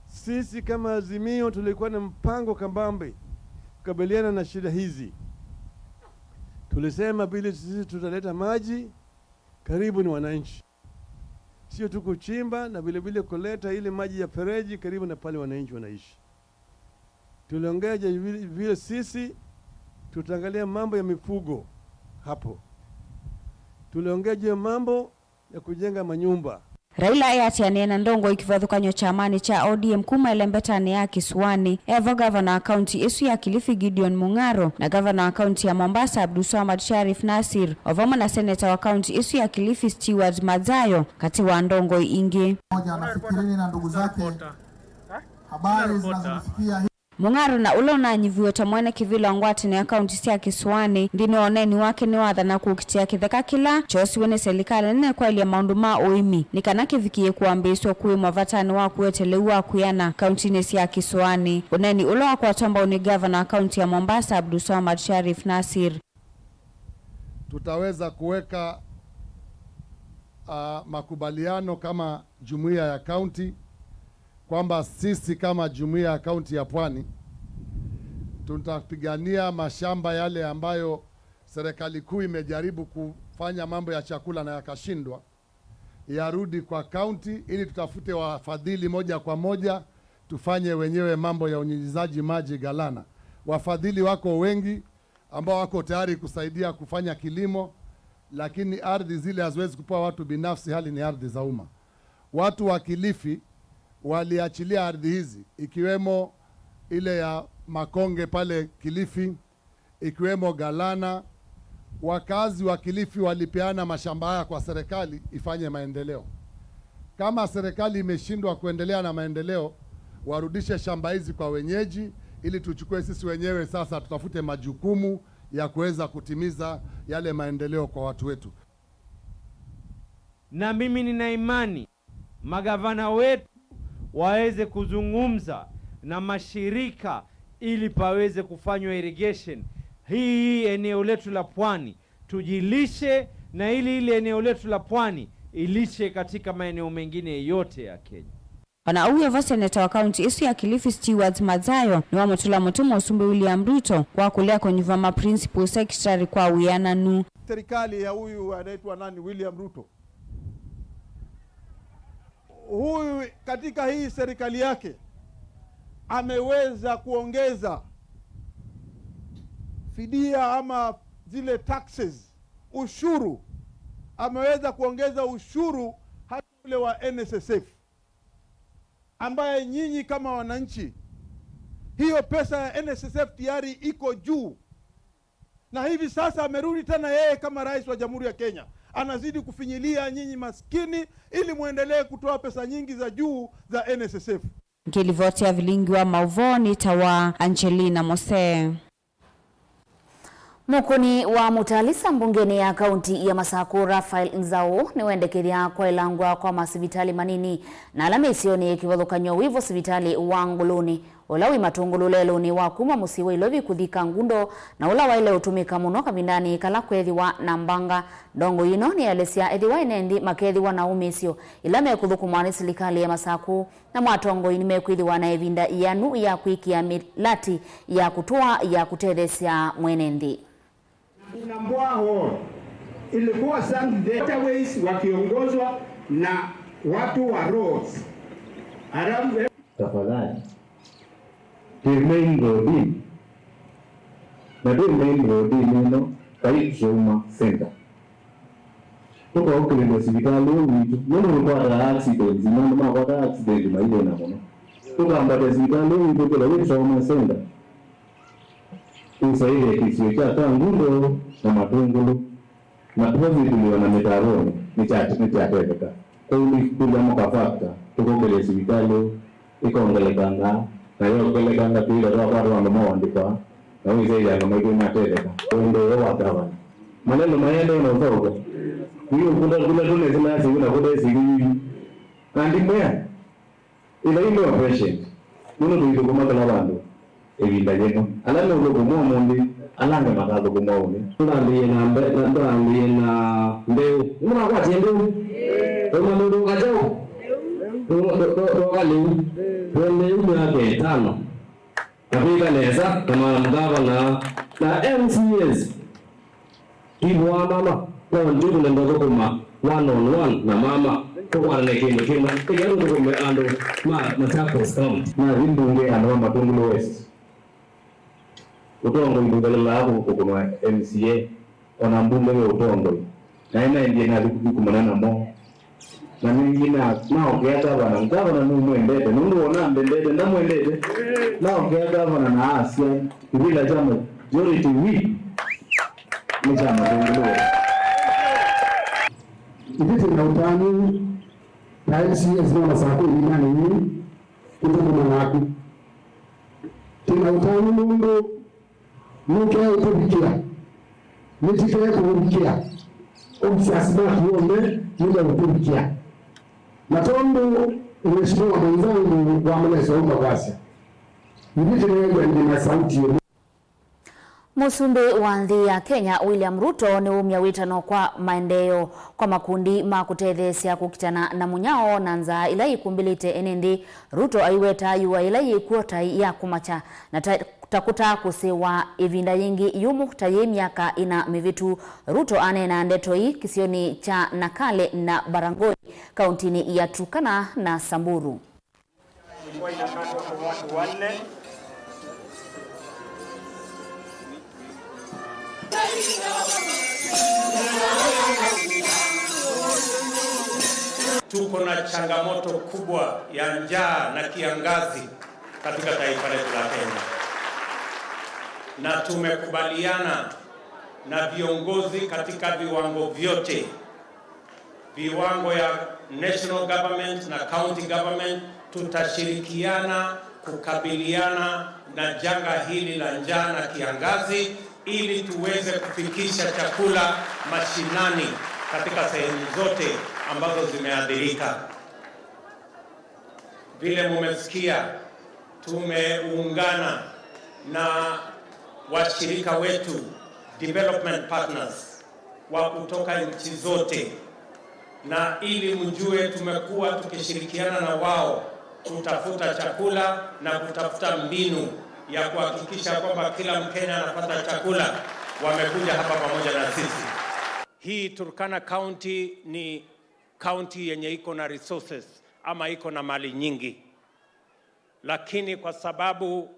Sisi kama Azimio tulikuwa na mpango kambambe kukabiliana na shida hizi. Tulisema bila sisi tutaleta maji karibu ni wananchi. Sio tu kuchimba na vile kuleta ile maji ya fereji karibu na pale wananchi wanaishi. Tuliongea vile sisi tutaangalia mambo ya mifugo hapo. Tuliongea mambo ya kujenga manyumba. Raila ayatiania na ndongo ikivathukanyo chamani cha ODM kuma elembetani ya Kisuani evo gavana wa kaunti isu ya Kilifi Gideon Mung'aro na gavana wa kaunti ya Mombasa Abdulswamad Sharif Nasir ovamo na seneta wa kaunti isu ya Kilifi Stewart Madzayo kati wa ndongo ingi. Anafikirini na ndugu zake habari zinazofikia Mung'aro na ulo na nyiviwe tamwene kivilo angwati ni akaunti siya Kisuani ndini oneni wake ni wadha na kukitia kitheka kila chosi wene serikali nene kwa ili ya maundu maa uimi ni kanake vikie kuambiswa kuwe mwavatani wa kuwetelewa kuyana kaunti ni siya Kisuani. Oneni ulo wa kuwatamba uni gavana akaunti ya Mombasa Abdulswamad Sharif Nasir. Tutaweza kuweka makubaliano kama jumuiya ya kaunti kwamba sisi kama jumuiya ya kaunti ya Pwani tutapigania mashamba yale ambayo serikali kuu imejaribu kufanya mambo ya chakula na yakashindwa, yarudi kwa kaunti ili tutafute wafadhili moja kwa moja tufanye wenyewe mambo ya unyunyizaji maji Galana. Wafadhili wako wengi ambao wako tayari kusaidia kufanya kilimo, lakini ardhi zile haziwezi kupewa watu binafsi, hali ni ardhi za umma. Watu wa Kilifi waliachilia ardhi hizi ikiwemo ile ya Makonge pale Kilifi, ikiwemo Galana. Wakazi wa Kilifi walipeana mashamba haya kwa serikali ifanye maendeleo. Kama serikali imeshindwa kuendelea na maendeleo, warudishe shamba hizi kwa wenyeji ili tuchukue sisi wenyewe sasa tutafute majukumu ya kuweza kutimiza yale maendeleo kwa watu wetu. Na mimi nina imani magavana wetu waweze kuzungumza na mashirika ili paweze kufanywa irrigation hii eneo letu la Pwani, tujilishe na ili eneo letu la Pwani ilishe katika maeneo mengine yote ya Kenya. Wana uwe va seneta wa kaunti isu ya Kilifi Stewart Madzayo ni wa mutula mutumo Musumbi William Ruto kwa kulea kwenye vama principal secretary kwa uyana nu. Serikali ya huyu anaitwa nani, William Ruto, huyu katika hii serikali yake ameweza kuongeza fidia ama zile taxes, ushuru. Ameweza kuongeza ushuru hata ule wa NSSF ambaye nyinyi kama wananchi, hiyo pesa ya NSSF tayari iko juu, na hivi sasa amerudi tena yeye kama rais wa Jamhuri ya Kenya anazidi kufinyilia nyinyi maskini ili muendelee kutoa pesa nyingi za juu za NSSF. Ngilivotia Vilingi wa Mauvoo ni tawa Angelina Mose. Mukuni wa mutalisa mbungeni ya kaunti ya Masako Rafael Nzao ni wendekeria kwa ilangwa kwa masibitali manini na alama isioni kivathukanyo wivo sibitali wa Nguluni ulawi matungululelo ni wakuma musiwe ilovi kuthika ngundo na ula waile utumika muno kabindani kala kwethiwa na mbanga ndongo ino ni alesia ethiwa inendi makethiwa na umisio ilame kuthukumwani silikali ya Masako na mwatongo inimekwithiwa na evinda yanu ya kwikia milati ya kutoa ya kutethesia mwenendi. Mbwao ilikuwa Sunday waterways wakiongozwa na watu wa roads. Tafadhali main road na main road nino Kaishoma Center. Tuko huko ndio hospitali hiyo ndio kwa accident ndio kwa accident maile na mono. Tuko ambapo hospitali hiyo ndio Kaishoma Center. Usaide kisio cha tangundo na matungulu na tuwezi tuliona metaroni ni cha teka kwa hiyo kuja mkafaka tuko mbele hospitali ikaongelekanga na hiyo kelekanga pia roho kwa roho maandikwa na hiyo zaidi ya kama hiyo mateka ndio wakawa maneno maende na utoka hiyo kuna tunasema sisi na kuna sisi andimea ile patient ndio kama kala bandu evinda yenu alame ulokumo mundi alange makado kumaone tunalie na mbeu una kwa tiendo kama ndo kajao ndo kali wende yake tano kabisa neza kama mgavana na MCS kibwa mama kwa ndugu na ndogo kama one on one na mama kwa nekimo tegalo tukume ando Machakos County na vimbunge ando Matungulo West utongo mbungele lako kwa MCA ona mbungele utongo na ina ndiye na kukumanana mo na mingine na ogeata bana ngavana mwendete nundu ona mbendete na mwendete na ogeata bana na Asia bila jama majority week ni jama mbungele Hivi na utani na MCS na Masako imani ni kutoka mwako tena utani mundu nuke utubikia nitikaye kubikia obsasima kiombe muda utubikia matombo umeshikwa mwenzangu wa mlesa umba kwasi hivi tunaenda na sauti Musumbi wa nthi ya Kenya William Ruto ni umya witano kwa maendeleo kwa makundi ma kutethesia kukitana na munyao na nza ila ikumbilite enendi Ruto aiweta yuwa ila ikuota ya kumacha na takuta kusewa evinda yingi yumu taye miaka ina mivitu Ruto anena ndetoi kisioni cha Nakale na Barangoi kauntini ya Turkana na Samburu. Tuko na changamoto kubwa ya njaa na kiangazi katika taifa letu la Kenya, na tumekubaliana na viongozi katika viwango vyote, viwango ya national government na county government, tutashirikiana kukabiliana na janga hili la njaa na kiangazi ili tuweze kufikisha chakula mashinani katika sehemu zote ambazo zimeathirika. Vile mumesikia, tumeungana na washirika wetu development partners wa kutoka nchi zote, na ili mjue tumekuwa tukishirikiana na wao kutafuta chakula na kutafuta mbinu ya kuhakikisha kwamba kila Mkenya anapata chakula. Wamekuja hapa pamoja na sisi. Hii Turkana County ni county yenye iko na resources ama iko na mali nyingi, lakini kwa sababu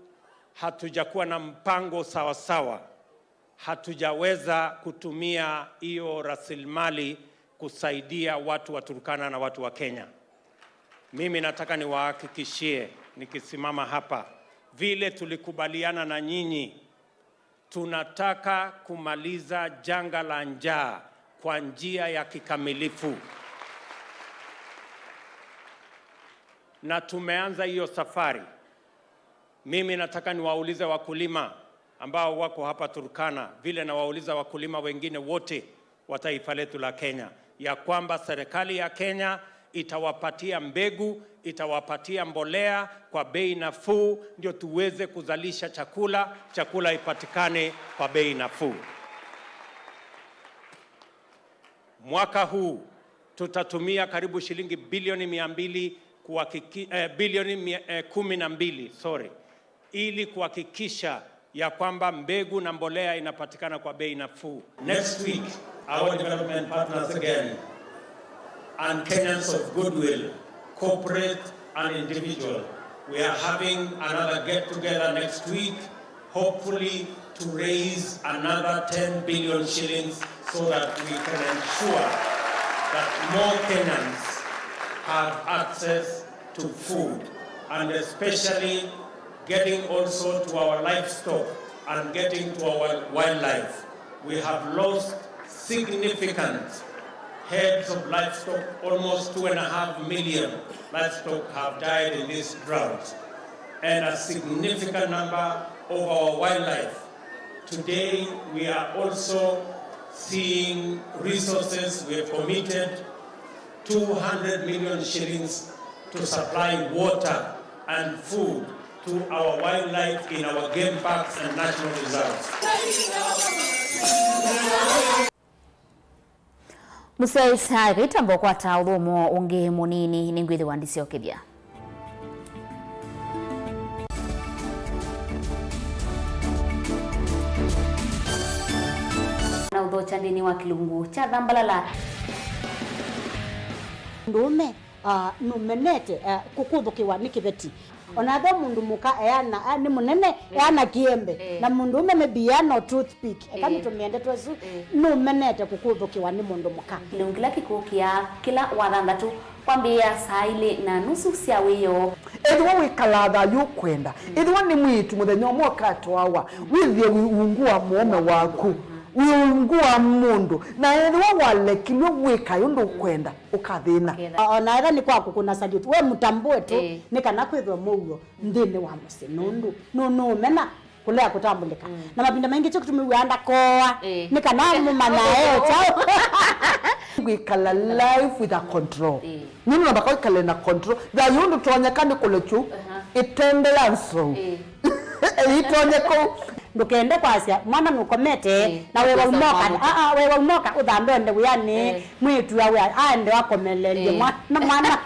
hatujakuwa na mpango sawa sawa, hatujaweza kutumia hiyo rasilimali kusaidia watu wa Turkana na watu wa Kenya. Mimi nataka niwahakikishie nikisimama hapa, vile tulikubaliana na nyinyi, tunataka kumaliza janga la njaa kwa njia ya kikamilifu. Na tumeanza hiyo safari. Mimi nataka niwaulize wakulima, ambao wako hapa Turkana, vile na wauliza wakulima wengine wote wa taifa letu la Kenya, ya kwamba serikali ya Kenya itawapatia mbegu, itawapatia mbolea kwa bei nafuu, ndio tuweze kuzalisha chakula ipatikane kwa bei nafuu. Mwaka huu tutatumia karibu shilingi bilioni 12 ili kuhakikisha ya kwamba mbegu na mbolea inapatikana kwa bei nafuu. Next week, our development partners again and Kenyans of goodwill, corporate and individual, we are having another get together next week, hopefully to raise another 10 billion shillings so that we can ensure that more Kenyans have access to food, and especially getting also to our livestock and getting to our wildlife. We have lost significant heads of livestock. Almost 2.5 million livestock have died in this drought, and a significant number of our wildlife. Today we are also seeing resources. We have committed 200 million shillings to supply water and food to our wildlife in our game parks and national reserves. Musaisa gitambo kwa taulumo unge munini ningwithi wandisi okithia. Na udhocha ndini wa kilungu cha Dhambalala. Ndume numenete kukuthukiwa ni kibeti. Onatho mundu muka eana ni munene eana kiembe na mundu umeme biano toothpick kama tumiende twesu numenete kukuthukiwa ni mundu muka. Kilungila kikukia kila wathandatu kwambia saa 2:30 cia wiyo. Ethwa wikalatha yukwenda ethwa ni mwitu muthenya mwaka twawa withie wiungua muome waku wiungua mundu na ethwa walekilwe wika yundu kwenda ukathina ona era ni kwaku kuna salute we mutambue tu ni kana kwithwa Mauvoo ndini wa musinundu no mena kulea kutambulika na mabinda mengi cyo kutumiwanda koa ni kana mumana chao wikala life with a control nini nabako ikale na control da yundu twanyakani kulechu itendelanso itonyeko ndukende kwasia mwana nukomete na wewe umoka wewe umoka udambende uyani mwitu yawe ande wakomelelie mwana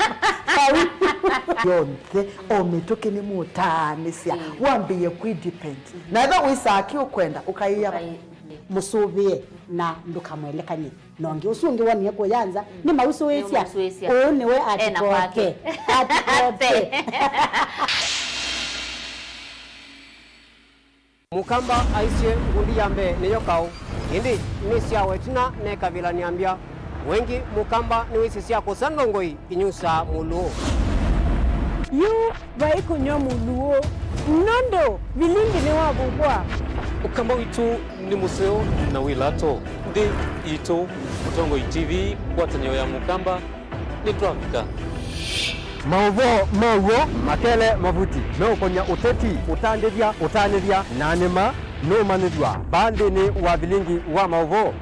yonke ometoke ni mutanisia wambie kudepend na eba wisaki ukwenda ukaiya musubie na ndukamwelekanye nonge usungi wani ko yanza ni mausuwesia one we atikoke Mukamba aisie ngundi yambe niyo kau indi nisia wetina ne kabila niambia wengi mukamba ni wisisia kusandongoi inyusa muluo yu vai kunyo muluo nondo vilingi ni wabugwa ukamba witu ni museo na wilato ndi ito Mutongo TV kwatanyo ya mukamba ni Twafika Mauvoo makele mavuti no konya uteti utandithia nanima no manithwa bandi ni wa Vilingi wa Mauvoo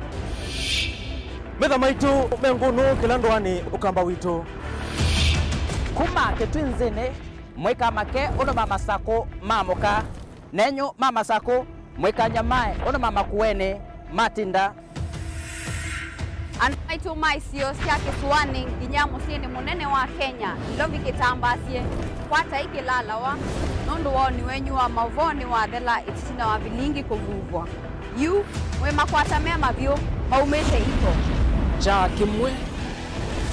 metha maitu mengunu kila ndwani ukamba witu kuma ketwinzini mwika make uno mama sako mamuka nenyu mama sako mwika nyamae uno mama kuene matinda Anaitu maisio sia kisuani nginya musini munene wa Kenya lovi kitambasie kwata ikilalawa nundu woni wenyu wa Mauvoo ni wathela itina wa Vilingi kuvuvwa yu we makwata mea mavyo maumete ito cha kimwe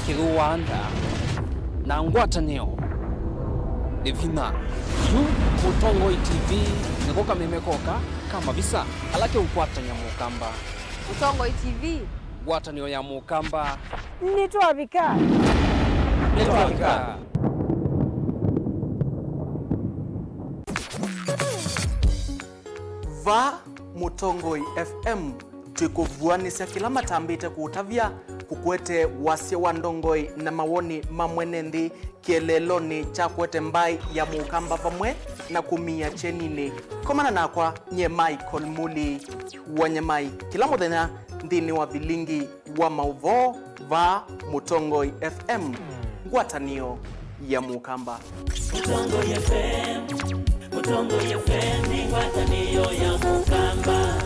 kiruanda na ngwatanio Evina yu Mutongo TV nikoka memekoka kama visa alake ukwatanya mukamba Mutongo TV watanio ya mukamba ni Twafika va Mutongo FM twikuvuanisia kila matambite kuutavya kukwete wasia wa ndongoi na mawoni mamwenendi kieleloni cha kwete mbai ya mukamba pamwe na kumia chenini komana nakwa nye Michael Muli wanyamai kila muthenya ndini wa Vilingi wa Mauvoo va Mutongoi FM ngwatanio ya mukamba. Mutongoi FM ni ngwatanio ya mukamba.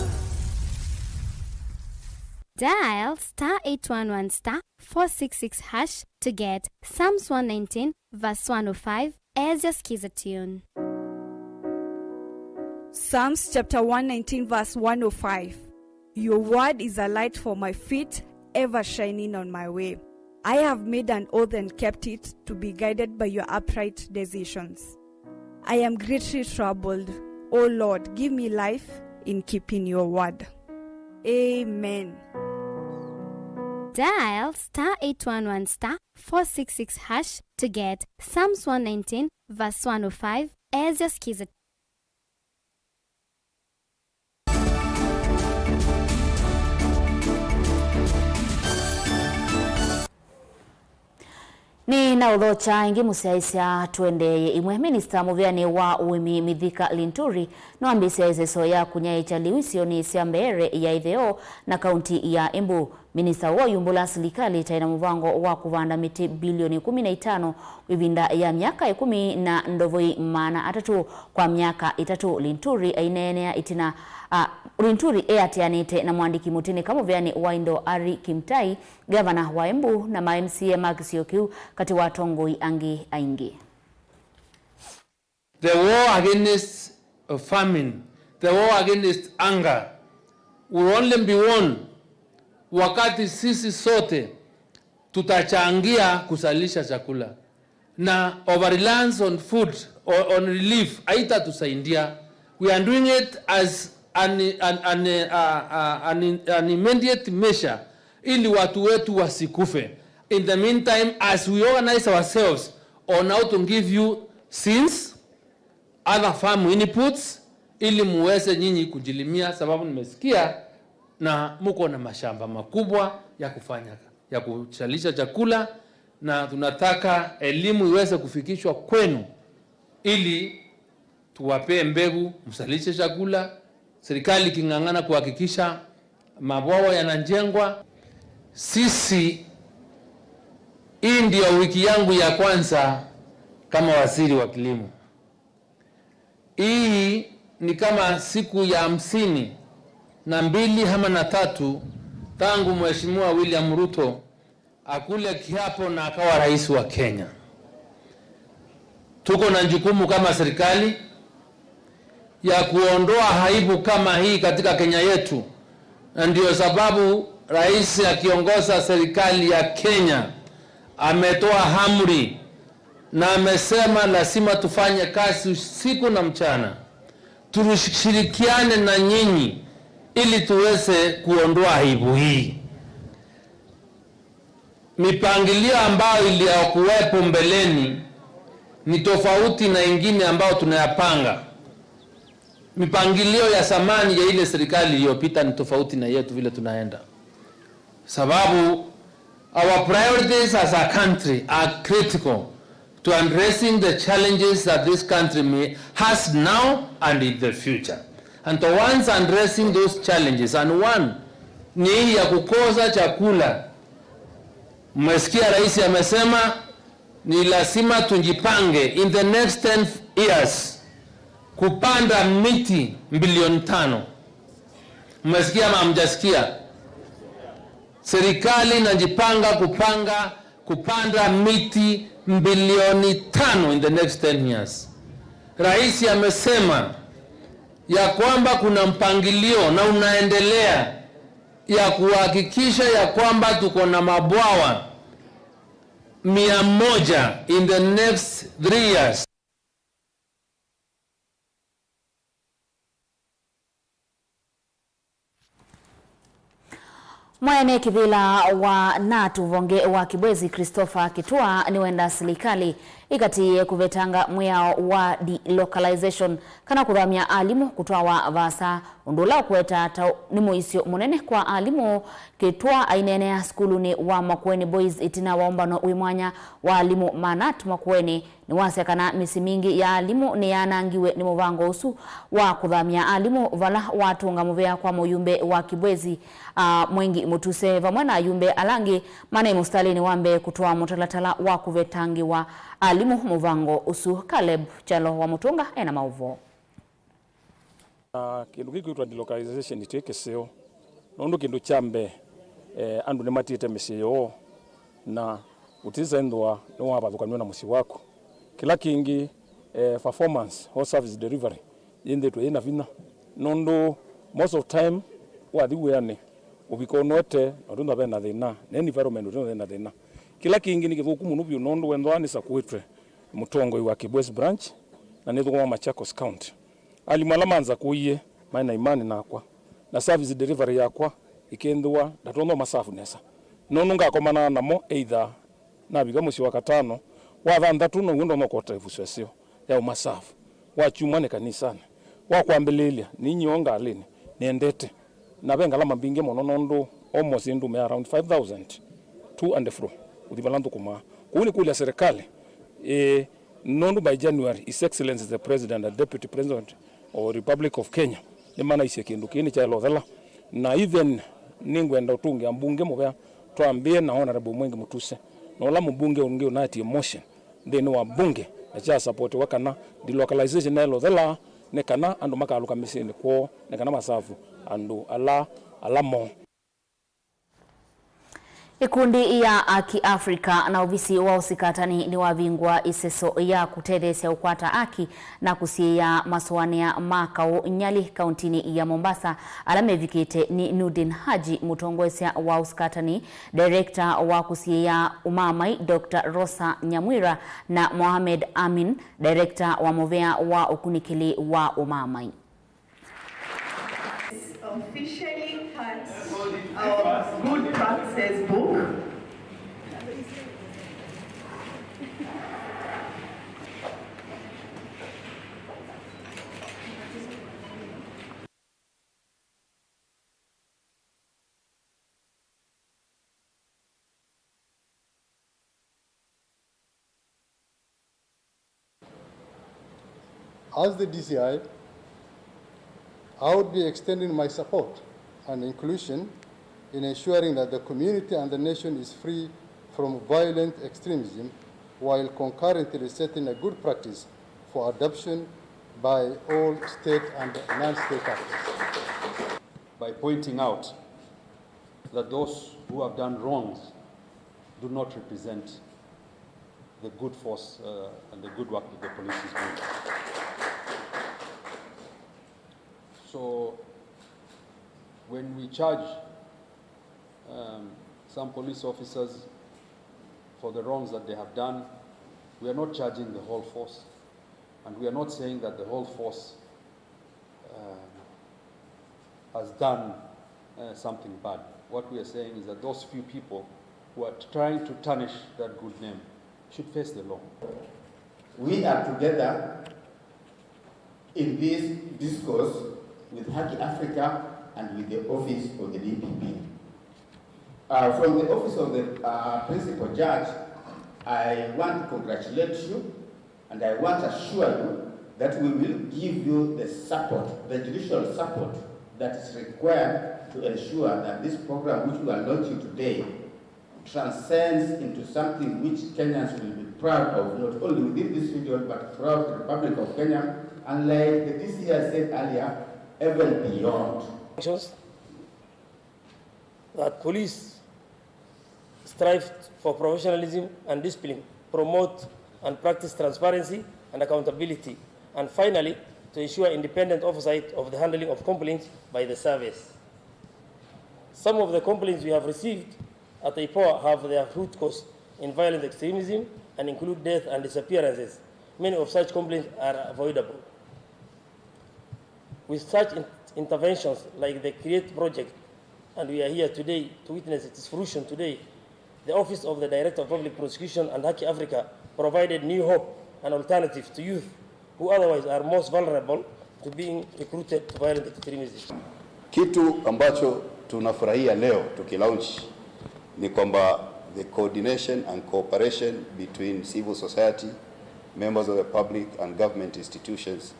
Dial *811*466# to get Psalms 119 verse 105 as your skiza tune. Psalms chapter 119 verse 105. Your word is a light for my feet, ever shining on my way. I have made an oath and kept it, to be guided by your upright decisions. I am greatly troubled. O Lord, give me life in keeping your word. Amen. Dial *811*466# to get Psalms 119 verse 105 as your skiza. Ni na udhocha ingi musiaisya tuendeye imwe Minister muvyani wa uimi Mithika Linturi noambisia iseso ya kunyaicha liwisio ni siambere ya itheo na kaunti ya Embu. Minister wa yumbula serikali taina muvango wa kuvanda miti bilioni 15 ivinda ya miaka 10 na ndovoi maana atatu kwa miaka itatu. Linturi ainenea itina Linturi atianite na mwandiki mutini kama vyani waindo Ari Kimtai, gavana wa Embu na MCA Makisiokiu kati watongoi angi aingi. The war against famine, the war against anger will only be won wakati sisi sote tutachangia kusalisha chakula. Na over-reliance on food or on relief haitatusaidia. We are doing it as an immediate measure ili watu wetu wasikufe. In the meantime, as we organize ourselves on how to give you seeds, other farm inputs, ili muweze nyinyi kujilimia, sababu nimesikia na muko na mashamba makubwa ya kufanya, ya kuchalisha chakula, na tunataka elimu iweze kufikishwa kwenu ili tuwapee mbegu msalishe chakula. Serikali kingangana kuhakikisha mabwawa yanajengwa. Sisi, hii ndio wiki yangu ya kwanza kama waziri wa kilimo. Hii ni kama siku ya 52 ama na 3 tangu Mheshimiwa William Ruto akule kiapo na akawa rais wa Kenya. Tuko na jukumu kama serikali ya kuondoa aibu kama hii katika Kenya yetu. Na ndio sababu rais akiongoza serikali ya Kenya ametoa amri na amesema lazima tufanye kazi usiku na mchana, tushirikiane na nyinyi ili tuweze kuondoa aibu hii. Mipangilio ambayo iliyokuwepo mbeleni ni tofauti na ingine ambayo tunayapanga. Mipangilio ya zamani ya ile serikali iliyopita ni tofauti na yetu vile tunaenda. Sababu our priorities as a country are critical to addressing the challenges that this country has now and in the future. And once addressing those challenges, and one ni ya kukosa chakula. Mmesikia rais amesema ni lazima tujipange in the next 10 years kupanda miti bilioni 5. Mmesikia ama hamjasikia? Serikali inajipanga kupanda miti bilioni 5 in the next 10 years. Rais amesema ya kwamba kuna mpangilio na unaendelea ya kuhakikisha ya kwamba tuko na mabwawa 100 in the next 3 years. Mwene kivila wa natu vonge wa Kibwezi Christopher Kitua ni wenda serikali ikatiye kuvetanga mwiao wa delocalization kana kuthamia alimu kutwawa vasa undula kweta ni muisio munene kwa alimu kitwa ainene ya skuluni wa Makueni Boys itina waombano uimwanya wa alimu manat Makueni ni wasekana misi mingi ya alimu ni yanangiwe ni muvango usu wa kuthamia alimu vala watunga muvea kwa muyumbe wa Kibwezi mwengi mutuse vamwana yumbe alangi mana mustalini wambe kutoa mutalatala wa kuvetangi wa alimu muvango usu. Caleb Chalo wa Mutunga ena Mauvoo. Kindu gikuitwa delocalization itekeseo nondo kindu chambe andu ne matite misio na utiza ndwa no wabathukanwa na musi wako kila kingi performance or service delivery yende to ina vina nondo most of time wathi weane ubikonote ndunda bena thina ne environment ndunda thina kila kingi ni githuku muno bio nondo wendo anisa kwitwe Mutongo wa Kibwezi branch na nithugwa Machakos county alimala manza kuiye maina imani nakwa na service delivery yakwa ikendwa ndatondo masafu nesa nono ngakomana namo either nabiga musi wa katano wa ndatu no ngundo nokota ivusesio ya masafu wachumane kanisani wakwambelelia ninyi onga alini niendete na benga la mambinge mono nondo almost ndume around 5000 to and fro udibalandu kuma kuni kuli ya serikali nondo by January His Excellency the President and Deputy President of Republic of Kenya ni mana ise kindu kini cha lothela na even ningwenda utungi ambunge mubea twambie na honorable Mwengi Mutuse no la mbunge unge unati emotion then wa bunge na cha support wakana delocalization na lothela ne kana andu makaluka misini ko ne kana masafu andu alamo. Ikundi ya Aki Afrika na uvisi wa usikatani ni wavingwa iseso ya kutethesia ukwata aki na kusia masuania makao Nyali kauntini ya Mombasa alame vikite ni Nudin Haji mutongwesya wa usikatani director wa kusia umamai Dr. Rosa Nyamwira na Mohamed Amin director wa movea wa ukunikili wa umamai. Officially part of good practices book. As the DCI, I would be extending my support and inclusion in ensuring that the community and the nation is free from violent extremism while concurrently setting a good practice for adoption by all state and non-state actors. By pointing out that those who have done wrongs do not represent the good force and the good work that the police is doing. So when we charge some police officers for the wrongs that they have done, we are not charging the whole force, and we are not saying that the whole force has done something bad. What we are saying is that those few people who are trying to tarnish that good name should face the law. We are together in this discourse with Haki Africa and with the office of the DPP. From the office of the principal judge, I want to congratulate you and I want to assure you that we will give you the support, the judicial support that is required to ensure that this program which we are launching today transcends into something which Kenyans will be proud of, not only within this region but throughout the Republic of Kenya, and like the DCI said earlier, even beyond. That police strive for professionalism and discipline, promote and practice transparency and accountability, and finally, to ensure independent oversight of the handling of complaints by the service. Some of the complaints we have received at IPOA have their root cause in violent extremism and include death and disappearances. Many of such complaints are avoidable. With such interventions like the CREATE project, and we are here today to witness its fruition today, the Office of the Director of Public Prosecution and Haki Africa provided new hope and alternative to youth who otherwise are most vulnerable to being recruited to violent extremism. Kitu ambacho tunafurahia leo tukilaunch ni kwamba the coordination and cooperation between civil society, members of the public and government institutions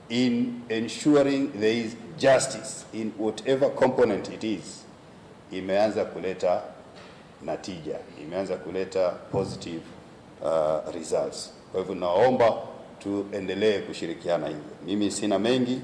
in ensuring there is justice in whatever component it is, imeanza kuleta natija, imeanza kuleta positive results. Kwa hivyo naomba tuendelee kushirikiana hivyo. Mimi sina mengi.